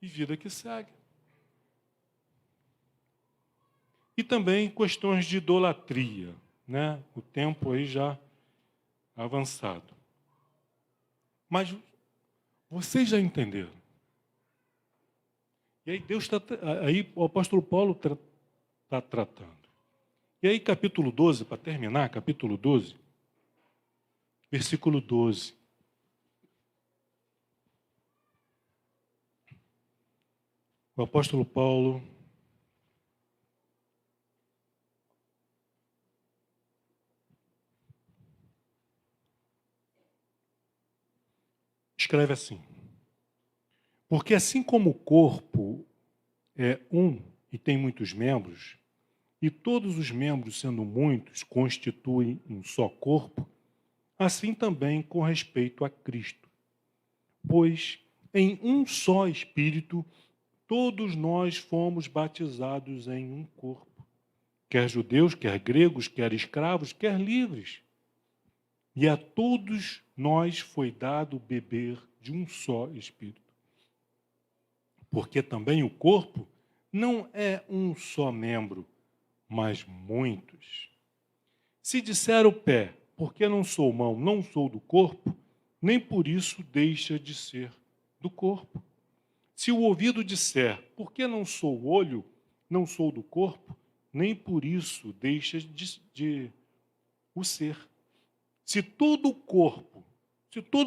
E vida que segue. E também questões de idolatria, né? O tempo aí já avançado. Mas vocês já entenderam? E aí aí o apóstolo Paulo está tratando. E aí capítulo 12, para terminar, capítulo 12, versículo 12. O apóstolo Paulo escreve assim: porque assim como o corpo é um e tem muitos membros, e todos os membros, sendo muitos, constituem um só corpo, assim também com respeito a Cristo. Pois em um só Espírito todos nós fomos batizados em um corpo, quer judeus, quer gregos, quer escravos, quer livres. E a todos nós foi dado beber de um só Espírito. Porque também o corpo não é um só membro, mas muitos. Se disser o pé, porque não sou mão, não sou do corpo, nem por isso deixa de ser do corpo. Se o ouvido disser, porque não sou olho, não sou do corpo, nem por isso deixa de o ser. Se todo o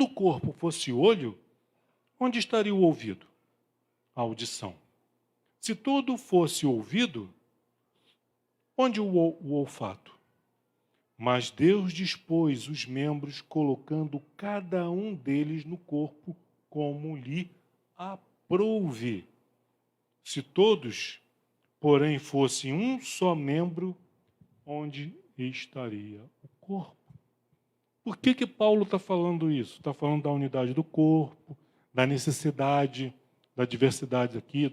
corpo fosse olho, onde estaria o ouvido? A audição. Se tudo fosse ouvido, onde o olfato? Mas Deus dispôs os membros, colocando cada um deles no corpo como lhe aprouve. Se todos, porém, fossem um só membro, onde estaria o corpo? Por que Paulo está falando isso? Está falando da unidade do corpo, da necessidade, da diversidade aqui,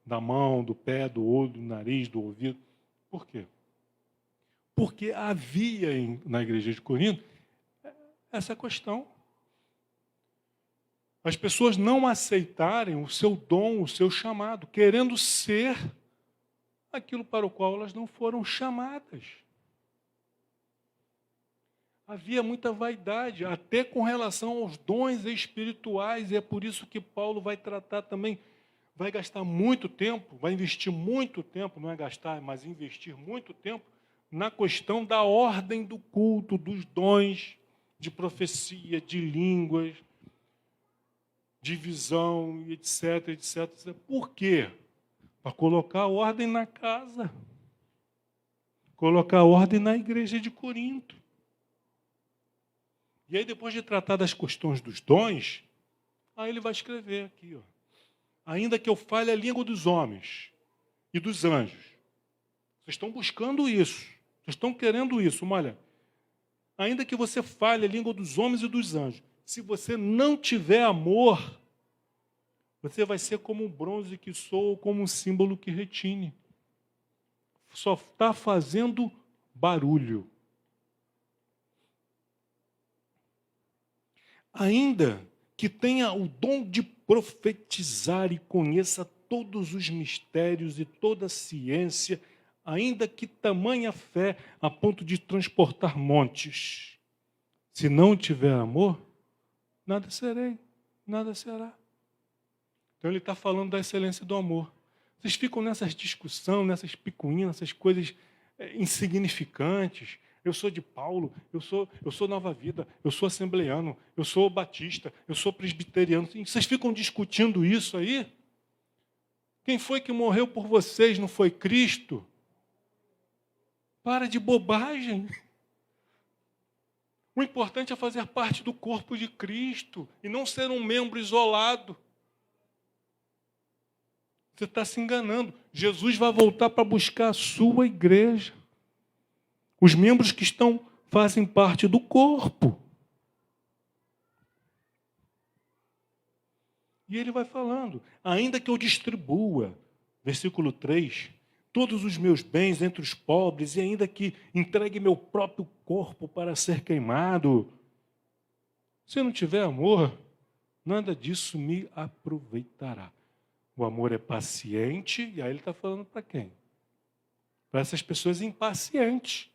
da mão, do pé, do olho, do nariz, do ouvido. Por quê? Porque havia na igreja de Corinto essa questão. As pessoas não aceitarem o seu dom, o seu chamado, querendo ser aquilo para o qual elas não foram chamadas. Havia muita vaidade, até com relação aos dons espirituais, e é por isso que Paulo vai tratar também, vai gastar muito tempo, vai investir muito tempo, não é gastar, mas investir muito tempo, na questão da ordem do culto, dos dons de profecia, de línguas, de visão, etc, etc. Por quê? Para colocar ordem na casa. Colocar ordem na igreja de Corinto. E aí, depois de tratar das questões dos dons, aí ele vai escrever aqui, ó. Ainda que eu fale a língua dos homens e dos anjos. Vocês estão buscando isso. Vocês estão querendo isso. Olha, ainda que você fale a língua dos homens e dos anjos, se você não tiver amor, você vai ser como um bronze que soa ou como um símbolo que retine. Só está fazendo barulho. Ainda que tenha o dom de profetizar e conheça todos os mistérios e toda a ciência, ainda que tamanha fé a ponto de transportar montes, se não tiver amor, nada serei, nada será. Então ele está falando da excelência do amor. Vocês ficam nessas discussões, nessas picuinhas, nessas coisas insignificantes. Eu sou de Paulo, eu sou Nova Vida, eu sou assembleano, eu sou batista, eu sou presbiteriano. Vocês ficam discutindo isso aí? Quem foi que morreu por vocês? Não foi Cristo? Para de bobagem. O importante é fazer parte do corpo de Cristo e não ser um membro isolado. Você está se enganando. Jesus vai voltar para buscar a sua igreja. Os membros que fazem parte do corpo. E ele vai falando, ainda que eu distribua, versículo 3, todos os meus bens entre os pobres, e ainda que entregue meu próprio corpo para ser queimado, se eu não tiver amor, nada disso me aproveitará. O amor é paciente, e aí ele está falando para quem? Para essas pessoas impacientes.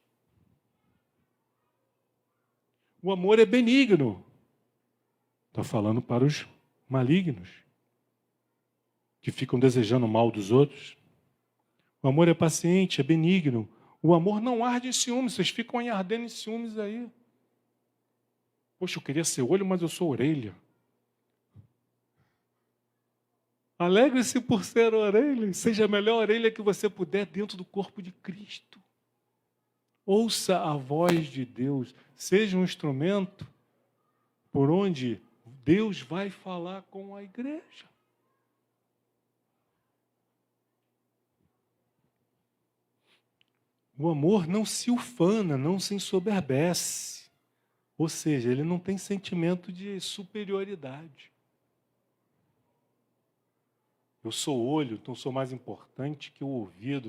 O amor é benigno. Está falando para os malignos, que ficam desejando o mal dos outros. O amor é paciente, é benigno. O amor não arde em ciúmes. Vocês ficam aí ardendo em ciúmes aí. Poxa, eu queria ser olho, mas eu sou orelha. Alegre-se por ser orelha. Seja a melhor orelha que você puder dentro do corpo de Cristo. Ouça a voz de Deus. Seja um instrumento por onde Deus vai falar com a igreja. O amor não se ufana, não se ensoberbece. Ou seja, ele não tem sentimento de superioridade. Eu sou olho, então sou mais importante que o ouvido.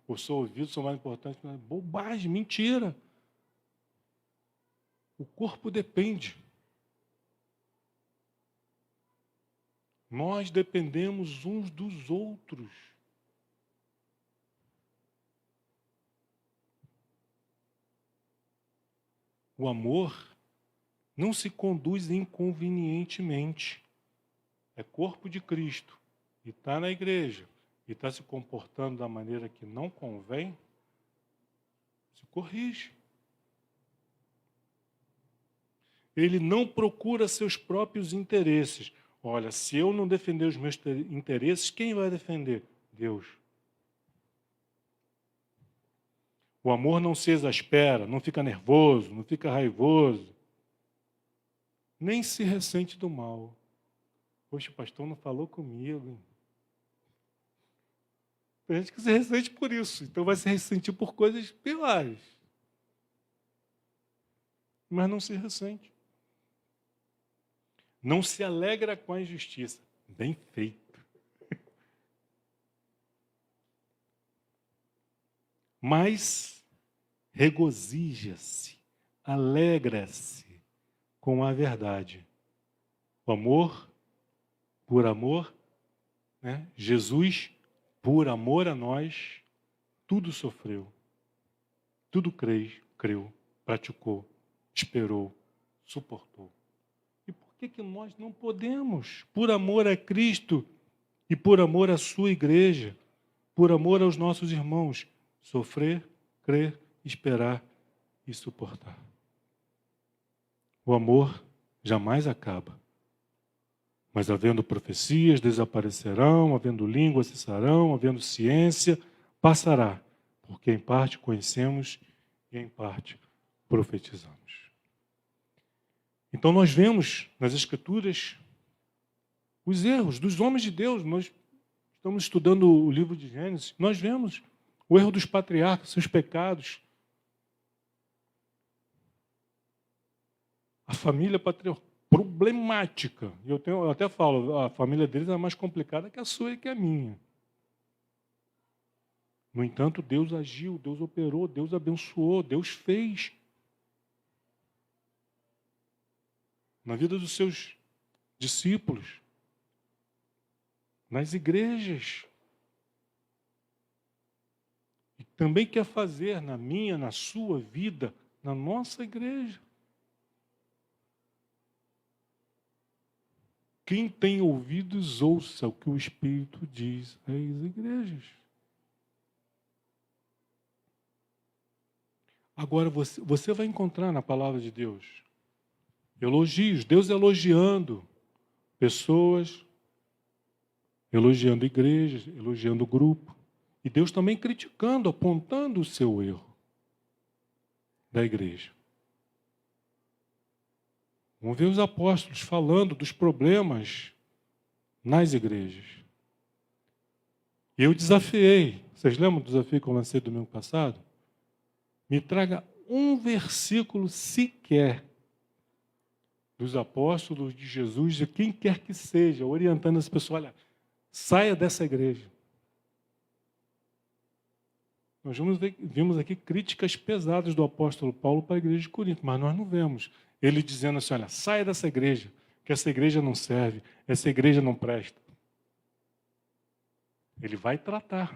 Eu sou ouvido, sou mais importante que... Bobagem, mentira. O corpo depende. Nós dependemos uns dos outros. O amor não se conduz inconvenientemente. É corpo de Cristo. E está na igreja. E está se comportando da maneira que não convém. Se corrige. Ele não procura seus próprios interesses. Olha, se eu não defender os meus interesses, quem vai defender? Deus. O amor não se exaspera, não fica nervoso, não fica raivoso. Nem se ressente do mal. Poxa, o pastor não falou comigo. Hein? Tem gente que se ressente por isso. Então vai se ressentir por coisas piores. Mas não se ressente. Não se alegra com a injustiça. Bem feito. Mas regozija-se, alegra-se com a verdade. O amor, por amor, né? Jesus, por amor a nós, tudo sofreu, tudo creu, praticou, esperou, suportou. E por que nós não podemos, por amor a Cristo e por amor à sua igreja, por amor aos nossos irmãos, sofrer, crer, esperar e suportar? O amor jamais acaba. Mas havendo profecias, desaparecerão, havendo línguas, cessarão, havendo ciência, passará, porque em parte conhecemos e em parte profetizamos. Então nós vemos nas Escrituras os erros dos homens de Deus. Nós estamos estudando o livro de Gênesis, nós vemos o erro dos patriarcas, seus pecados. A família patriarcal problemática. Eu até falo, a família deles é mais complicada que a sua e que a minha. No entanto, Deus agiu, Deus operou, Deus abençoou, Deus fez. Na vida dos seus discípulos, nas igrejas. também quer fazer na minha, na sua vida, na nossa igreja. Quem tem ouvidos, ouça o que o Espírito diz às igrejas. Agora, você vai encontrar na palavra de Deus elogios, Deus elogiando pessoas, elogiando igrejas, elogiando grupo. E Deus também criticando, apontando o seu erro da igreja. Vamos ver os apóstolos falando dos problemas nas igrejas. E eu desafiei, vocês lembram do desafio que eu lancei domingo passado? Me traga um versículo sequer dos apóstolos, de Jesus, de quem quer que seja, orientando as pessoas, olha, saia dessa igreja. Nós vimos aqui críticas pesadas do apóstolo Paulo para a igreja de Corinto, mas nós não vemos ele dizendo assim, olha, saia dessa igreja, que essa igreja não serve, essa igreja não presta. Ele vai tratar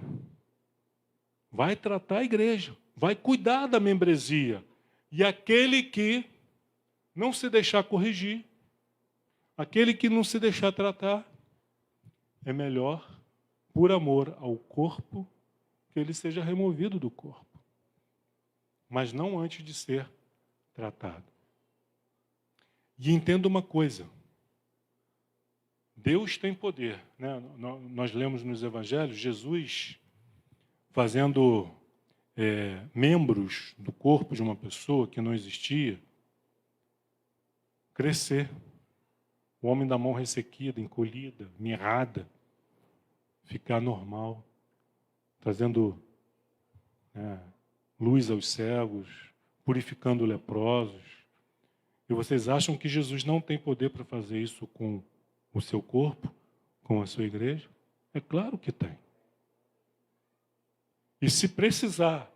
a igreja, vai cuidar da membresia. E aquele que não se deixar corrigir, aquele que não se deixar tratar, é melhor, por amor ao corpo, que ele seja removido do corpo. Mas não antes de ser tratado. E entenda uma coisa, Deus tem poder, né? Nós lemos nos evangelhos, Jesus fazendo membros do corpo de uma pessoa que não existia, crescer. O homem da mão ressequida, encolhida, mirrada, ficar normal, trazendo luz aos cegos, purificando leprosos. E vocês acham que Jesus não tem poder para fazer isso com o seu corpo, com a sua igreja? É claro que tem. E se precisar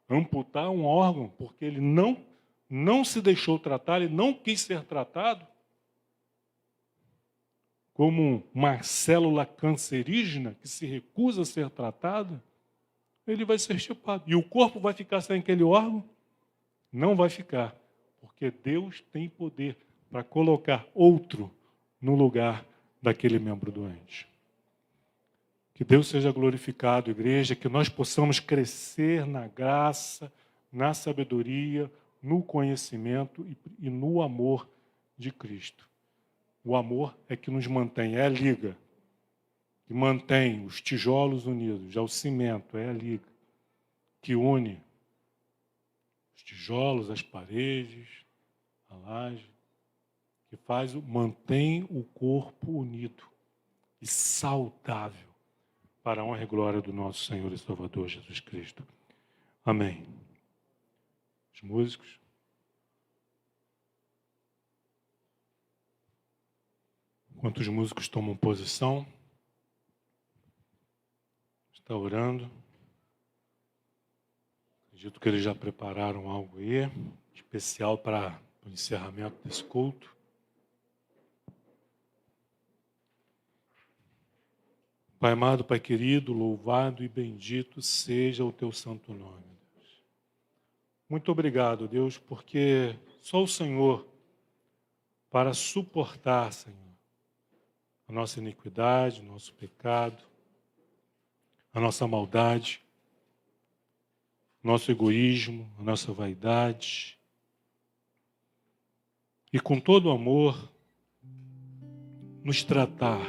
amputar um órgão, porque ele não se deixou tratar, ele não quis ser tratado, como uma célula cancerígena que se recusa a ser tratada, ele vai ser chupado. E o corpo vai ficar sem aquele órgão? Não vai ficar, porque Deus tem poder para colocar outro no lugar daquele membro doente. Que Deus seja glorificado, igreja, que nós possamos crescer na graça, na sabedoria, no conhecimento e no amor de Cristo. O amor é que nos mantém, é a liga, que mantém os tijolos unidos, já o cimento é a liga, que une os tijolos, as paredes, a laje, que mantém o corpo unido e saudável para a honra e glória do nosso Senhor e Salvador Jesus Cristo. Amém. Os músicos. Enquanto os músicos tomam posição, está orando. Acredito que eles já prepararam algo aí, especial para o encerramento desse culto. Pai amado, Pai querido, louvado e bendito seja o teu santo nome, Deus. Muito obrigado, Deus, porque só o Senhor para suportar, Senhor, a nossa iniquidade, o nosso pecado, a nossa maldade, nosso egoísmo, a nossa vaidade. E com todo o amor, nos tratar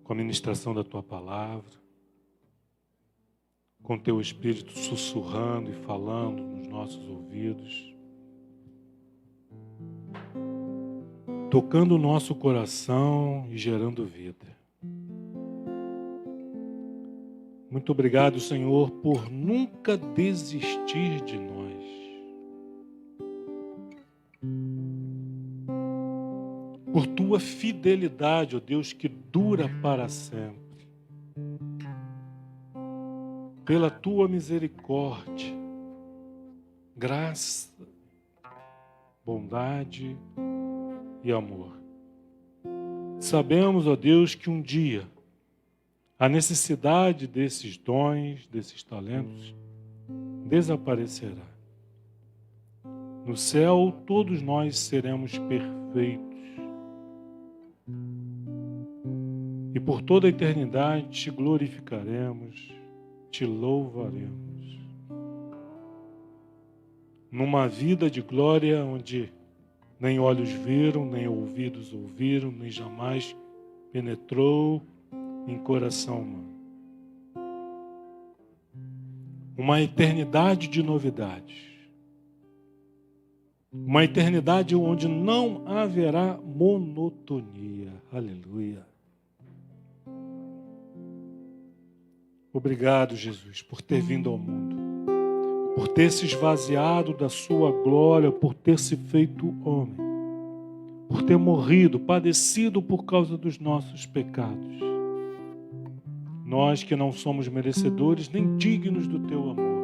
com a ministração da Tua palavra, com Teu Espírito sussurrando e falando nos nossos ouvidos, tocando o nosso coração e gerando vida. Muito obrigado, Senhor, por nunca desistir de nós. Por Tua fidelidade, ó Deus, que dura para sempre. Pela Tua misericórdia, graça, bondade e amor. Sabemos, ó Deus, que um dia a necessidade desses dons, desses talentos, desaparecerá. No céu, todos nós seremos perfeitos. E por toda a eternidade te glorificaremos, te louvaremos. Numa vida de glória onde nem olhos viram, nem ouvidos ouviram, nem jamais penetrou em coração humano. Uma eternidade de novidades. Uma eternidade onde não haverá monotonia. Aleluia. Obrigado, Jesus, por ter vindo ao mundo, por ter se esvaziado da sua glória, por ter se feito homem, por ter morrido, padecido por causa dos nossos pecados. Nós que não somos merecedores nem dignos do teu amor,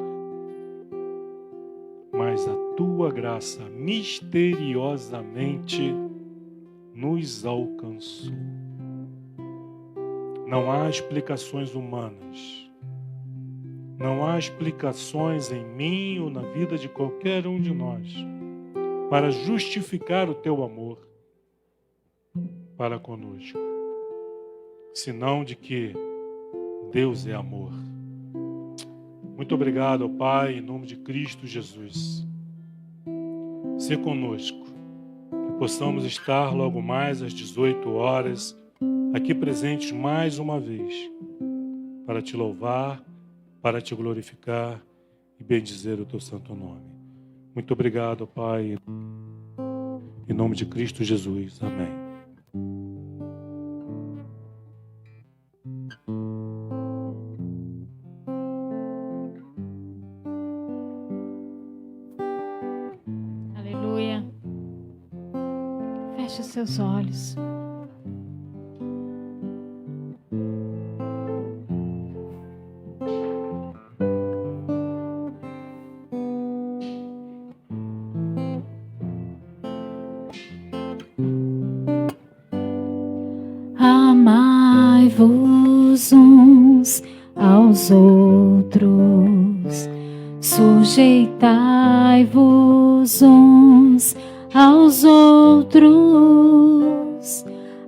mas a tua graça misteriosamente nos alcançou. Não há explicações humanas. Não há explicações em mim ou na vida de qualquer um de nós para justificar o teu amor para conosco, senão de que Deus é amor. Muito obrigado, Pai, em nome de Cristo Jesus. Se conosco, que possamos estar logo mais às 18 horas, aqui presentes mais uma vez, para te louvar, para te glorificar e bendizer o teu santo nome. Muito obrigado, Pai, em nome de Cristo Jesus. Amém.
Aleluia. Feche os seus olhos. Amai-vos uns aos outros, sujeitai-vos uns aos outros.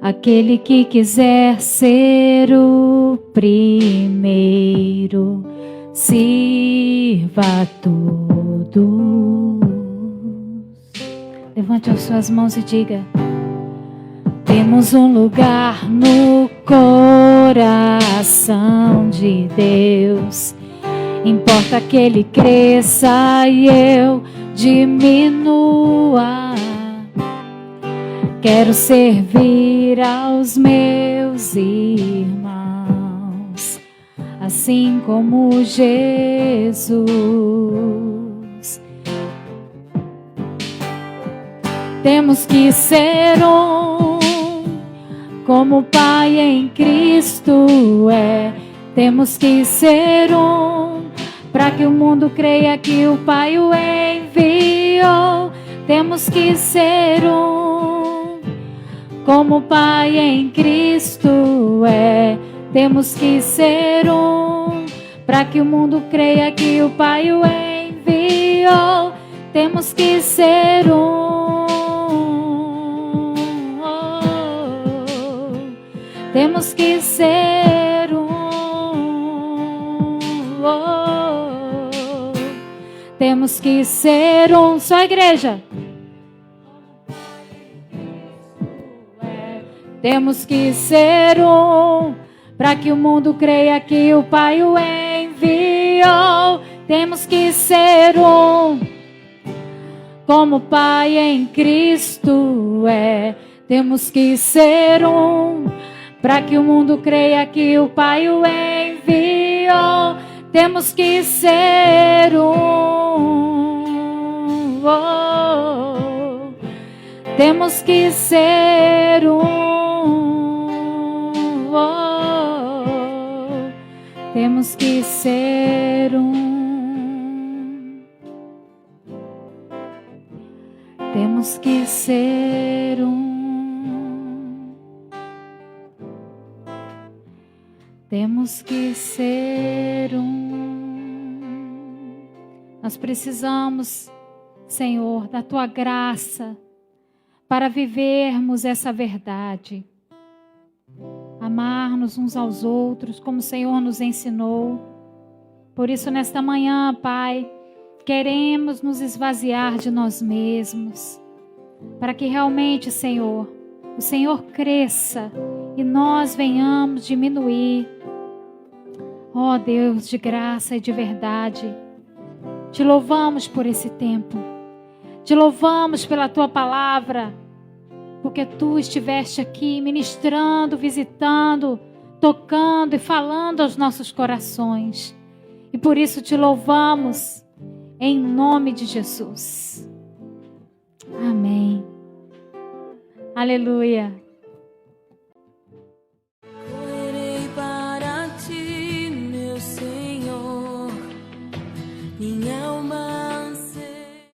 Aquele que quiser ser o primeiro, sirva a todos. Levante as suas mãos e diga: temos um lugar no coração de Deus. Importa que Ele cresça e eu diminua. Quero servir aos meus irmãos, assim como Jesus. Temos que ser como o Pai em Cristo é. Temos que ser para que o mundo creia que o Pai o enviou. Temos que ser como o Pai em Cristo é. Temos que ser para que o mundo creia que o Pai o enviou. Temos que ser Temos que ser Temos que ser só a igreja. Temos que ser para que o mundo creia que o Pai o enviou. Temos que ser como o Pai em Cristo é. Temos que ser para que o mundo creia que o Pai o enviou. Temos que ser Temos que ser Temos que ser Temos que ser Temos Temos que ser um. Nós precisamos, Senhor, da tua graça para vivermos essa verdade. Amar-nos uns aos outros, como o Senhor nos ensinou. Por isso, nesta manhã, Pai, queremos nos esvaziar de nós mesmos, para que realmente, Senhor, o Senhor cresça e nós venhamos diminuir. Ó Deus de graça e de verdade, te louvamos por esse tempo, te louvamos pela tua palavra, porque tu estiveste aqui ministrando, visitando, tocando e falando aos nossos corações. E por isso te louvamos em nome de Jesus. Amém. Aleluia.